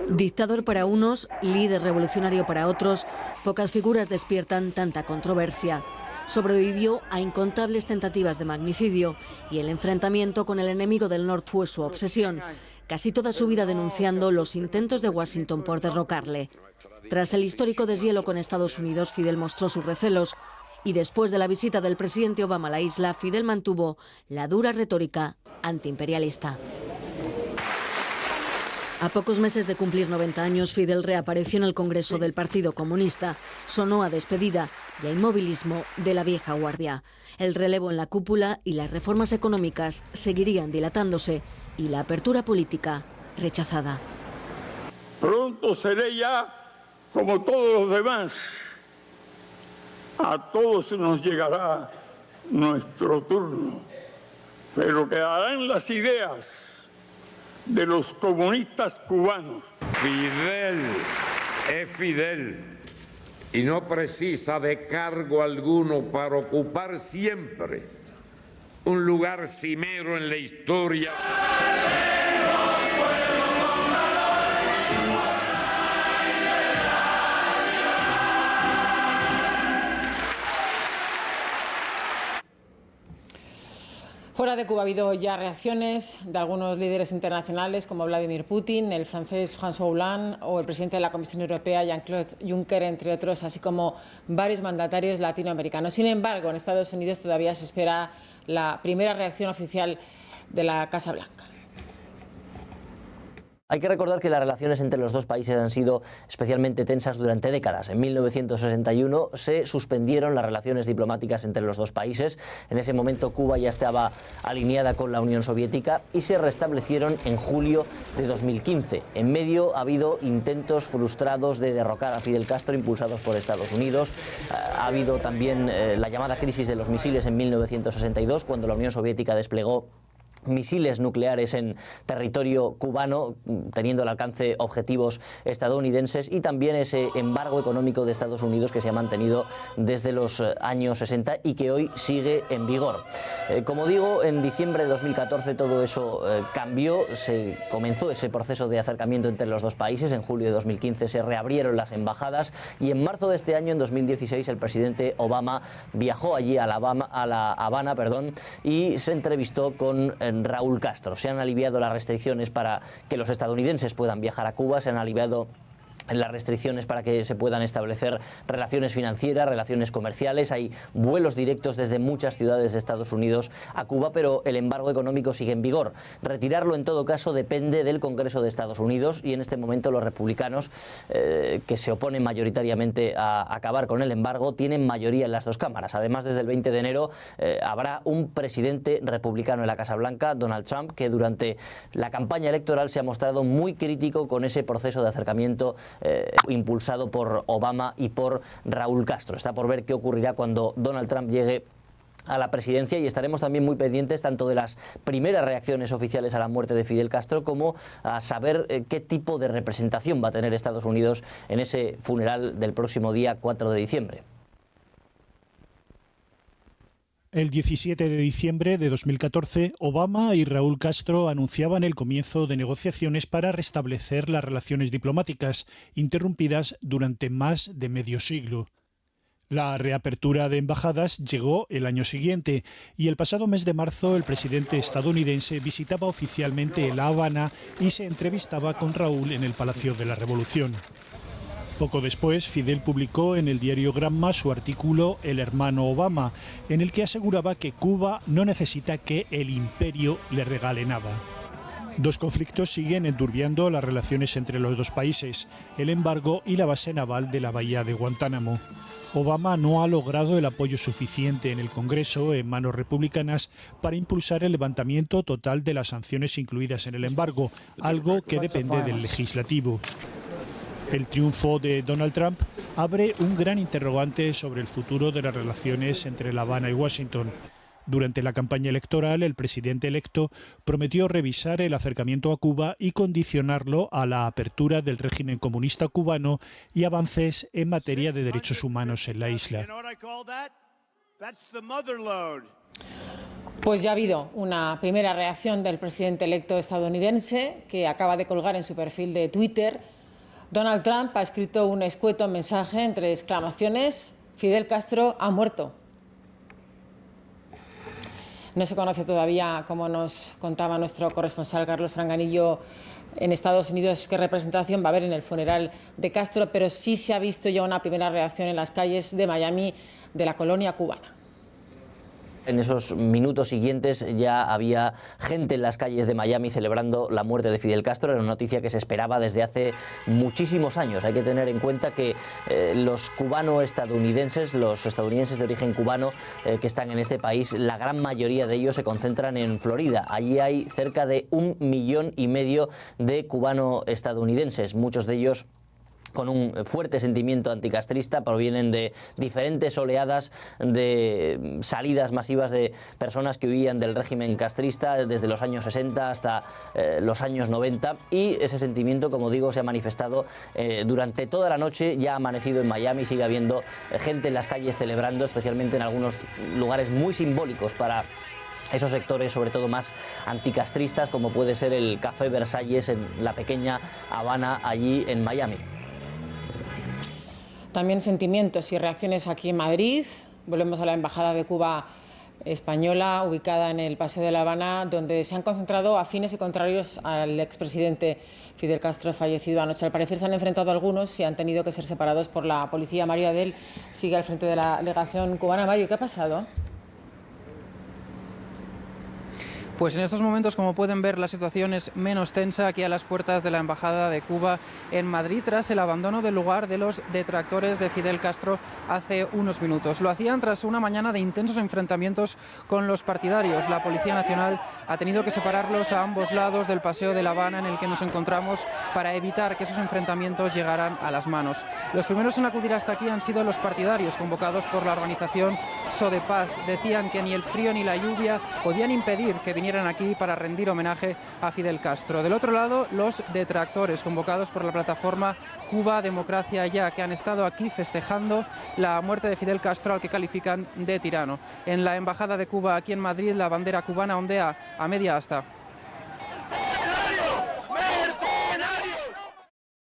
Dictador para unos, líder revolucionario para otros, pocas figuras despiertan tanta controversia. Sobrevivió a incontables tentativas de magnicidio y el enfrentamiento con el enemigo del norte fue su obsesión, casi toda su vida denunciando los intentos de Washington por derrocarle. Tras el histórico deshielo con Estados Unidos, Fidel mostró sus recelos y después de la visita del presidente Obama a la isla, Fidel mantuvo la dura retórica antiimperialista. A pocos meses de cumplir 90 años, Fidel reapareció en el Congreso del Partido Comunista. Sonó a despedida y a inmovilismo de la vieja guardia. El relevo en la cúpula y las reformas económicas seguirían dilatándose y la apertura política rechazada. Pronto seré ya como todos los demás. A todos nos llegará nuestro turno, pero quedarán las ideas de los comunistas cubanos. Fidel es Fidel y no precisa de cargo alguno para ocupar siempre un lugar cimero en la historia. Fuera de Cuba ha habido ya reacciones de algunos líderes internacionales como Vladimir Putin, el francés François Hollande o el presidente de la Comisión Europea Jean-Claude Juncker, entre otros, así como varios mandatarios latinoamericanos. Sin embargo, en Estados Unidos todavía se espera la primera reacción oficial de la Casa Blanca. Hay que recordar que las relaciones entre los dos países han sido especialmente tensas durante décadas. En 1961 se suspendieron las relaciones diplomáticas entre los dos países. En ese momento Cuba ya estaba alineada con la Unión Soviética y se restablecieron en julio de 2015. En medio ha habido intentos frustrados de derrocar a Fidel Castro impulsados por Estados Unidos. Ha habido también la llamada crisis de los misiles en 1962, cuando la Unión Soviética desplegó misiles nucleares en territorio cubano, teniendo al alcance objetivos estadounidenses, y también ese embargo económico de Estados Unidos que se ha mantenido desde los años 60 y que hoy sigue en vigor. Como digo, en diciembre de 2014 todo eso cambió, se comenzó ese proceso de acercamiento entre los dos países. En julio de 2015 se reabrieron las embajadas y en marzo de este año, en 2016, el presidente Obama viajó allí a La Habana, y se entrevistó con Raúl Castro. Se han aliviado las restricciones para que los estadounidenses puedan viajar a Cuba, se han aliviado las restricciones para que se puedan establecer relaciones financieras, relaciones comerciales. Hay vuelos directos desde muchas ciudades de Estados Unidos a Cuba, pero el embargo económico sigue en vigor. Retirarlo, en todo caso, depende del Congreso de Estados Unidos, y en este momento los republicanos, que se oponen mayoritariamente a acabar con el embargo, tienen mayoría en las dos cámaras. Además, desde el 20 de enero habrá un presidente republicano en la Casa Blanca, Donald Trump, que durante la campaña electoral se ha mostrado muy crítico con ese proceso de acercamiento impulsado por Obama y por Raúl Castro. Está por ver qué ocurrirá cuando Donald Trump llegue a la presidencia, y estaremos también muy pendientes tanto de las primeras reacciones oficiales a la muerte de Fidel Castro como a saber qué tipo de representación va a tener Estados Unidos en ese funeral del próximo día 4 de diciembre. El 17 de diciembre de 2014, Obama y Raúl Castro anunciaban el comienzo de negociaciones para restablecer las relaciones diplomáticas, interrumpidas durante más de medio siglo. La reapertura de embajadas llegó el año siguiente, y el pasado mes de marzo el presidente estadounidense visitaba oficialmente La Habana y se entrevistaba con Raúl en el Palacio de la Revolución. Poco después, Fidel publicó en el diario Gramma su artículo El hermano Obama, en el que aseguraba que Cuba no necesita que el imperio le regale nada. Dos conflictos siguen enturbiando las relaciones entre los dos países: el embargo y la base naval de la bahía de Guantánamo. Obama no ha logrado el apoyo suficiente en el Congreso, en manos republicanas, para impulsar el levantamiento total de las sanciones incluidas en el embargo, algo que depende del legislativo. El triunfo de Donald Trump abre un gran interrogante sobre el futuro de las relaciones entre La Habana y Washington. Durante la campaña electoral, el presidente electo prometió revisar el acercamiento a Cuba y condicionarlo a la apertura del régimen comunista cubano y avances en materia de derechos humanos en la isla. Pues ya ha habido una primera reacción del presidente electo estadounidense, que acaba de colgar en su perfil de Twitter. Donald Trump ha escrito un escueto mensaje entre exclamaciones: Fidel Castro ha muerto. No se conoce todavía, como nos contaba nuestro corresponsal Carlos Franganillo en Estados Unidos, qué representación va a haber en el funeral de Castro, pero sí se ha visto ya una primera reacción en las calles de Miami, de la colonia cubana. En esos minutos siguientes ya había gente en las calles de Miami celebrando la muerte de Fidel Castro. Era una noticia que se esperaba desde hace muchísimos años. Hay que tener en cuenta que los cubano-estadounidenses, los estadounidenses de origen cubano que están en este país, la gran mayoría de ellos se concentran en Florida. Allí hay cerca de 1,5 millones de cubano-estadounidenses, muchos de ellos con un fuerte sentimiento anticastrista. Provienen de diferentes oleadas de salidas masivas de personas que huían del régimen castrista desde los años 60 hasta los años 90, y ese sentimiento, como digo, se ha manifestado durante toda la noche. Ya ha amanecido en Miami, sigue habiendo gente en las calles celebrando, especialmente en algunos lugares muy simbólicos para esos sectores, sobre todo más anticastristas, como puede ser el Café Versalles en la pequeña Habana, allí en Miami. También sentimientos y reacciones aquí en Madrid. Volvemos a la Embajada de Cuba española, ubicada en el Paseo de La Habana, donde se han concentrado afines y contrarios al expresidente Fidel Castro, fallecido anoche. Al parecer se han enfrentado algunos y han tenido que ser separados por la policía. Mario Adel sigue al frente de la delegación cubana. Mario, ¿qué ha pasado? Pues en estos momentos, como pueden ver, la situación es menos tensa aquí a las puertas de la Embajada de Cuba en Madrid, tras el abandono del lugar de los detractores de Fidel Castro hace unos minutos. Lo hacían tras una mañana de intensos enfrentamientos con los partidarios. La Policía Nacional ha tenido que separarlos a ambos lados del Paseo de La Habana en el que nos encontramos, para evitar que esos enfrentamientos llegaran a las manos. Los primeros en acudir hasta aquí han sido los partidarios, convocados por la organización Sodepaz. Decían que ni el frío ni la lluvia podían impedir que vinieran aquí para rendir homenaje a Fidel Castro. Del otro lado, los detractores, convocados por la plataforma Cuba Democracia Ya, que han estado aquí festejando la muerte de Fidel Castro, al que califican de tirano. En la Embajada de Cuba aquí en Madrid, la bandera cubana ondea a media asta.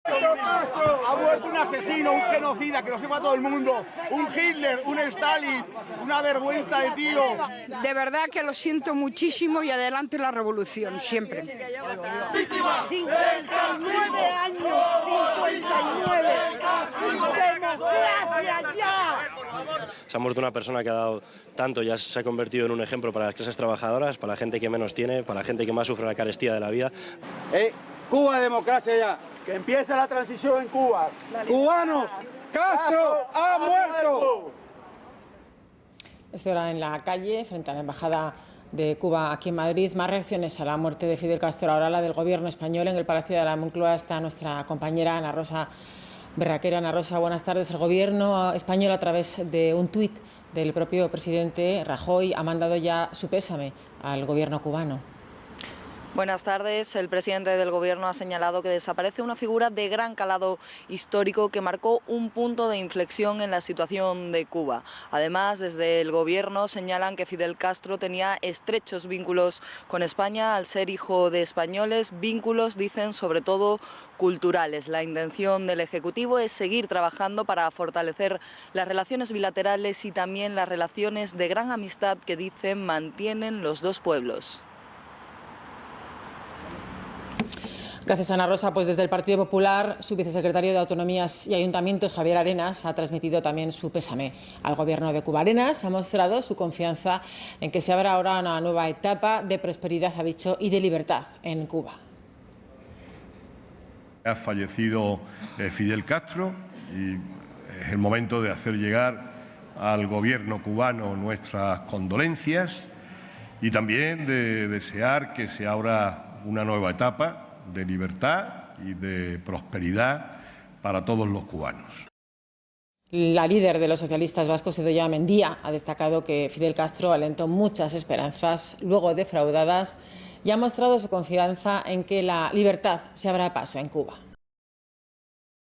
Ha muerto un asesino, un genocida, que lo sepa todo el mundo, un Hitler, un Stalin, una vergüenza de tío. De verdad que lo siento muchísimo, y adelante la revolución, siempre. 59 años, 59 Se ha muerto una persona que ha dado tanto, ya se ha convertido en un ejemplo para las clases trabajadoras, para la gente que menos tiene, para la gente que más sufre la carestía de la vida. Cuba democracia ya. Que empiece la transición en Cuba. Cubanos, Castro ha muerto. Esto era en la calle, frente a la Embajada de Cuba aquí en Madrid. Más reacciones a la muerte de Fidel Castro, ahora la del Gobierno español. En el Palacio de la Moncloa está nuestra compañera Ana Rosa Berraquero. Ana Rosa, buenas tardes. El Gobierno español, a través de un tuit del propio presidente Rajoy, ha mandado ya su pésame al Gobierno cubano. Buenas tardes. El presidente del Gobierno ha señalado que desaparece una figura de gran calado histórico que marcó un punto de inflexión en la situación de Cuba. Además, desde el Gobierno señalan que Fidel Castro tenía estrechos vínculos con España al ser hijo de españoles, vínculos, dicen, sobre todo culturales. La intención del Ejecutivo es seguir trabajando para fortalecer las relaciones bilaterales y también las relaciones de gran amistad que, dicen, mantienen los dos pueblos. Gracias, Ana Rosa. Pues desde el Partido Popular, su vicesecretario de Autonomías y Ayuntamientos, Javier Arenas, ha transmitido también su pésame al Gobierno de Cuba. Arenas ha mostrado su confianza en que se abra ahora una nueva etapa de prosperidad, ha dicho, y de libertad en Cuba. Ha fallecido Fidel Castro y es el momento de hacer llegar al Gobierno cubano nuestras condolencias y también de desear que se abra una nueva etapa de libertad y de prosperidad para todos los cubanos. La líder de los socialistas vascos, Idoia Mendia, ha destacado que Fidel Castro alentó muchas esperanzas, luego defraudadas, y ha mostrado su confianza en que la libertad se abra paso en Cuba.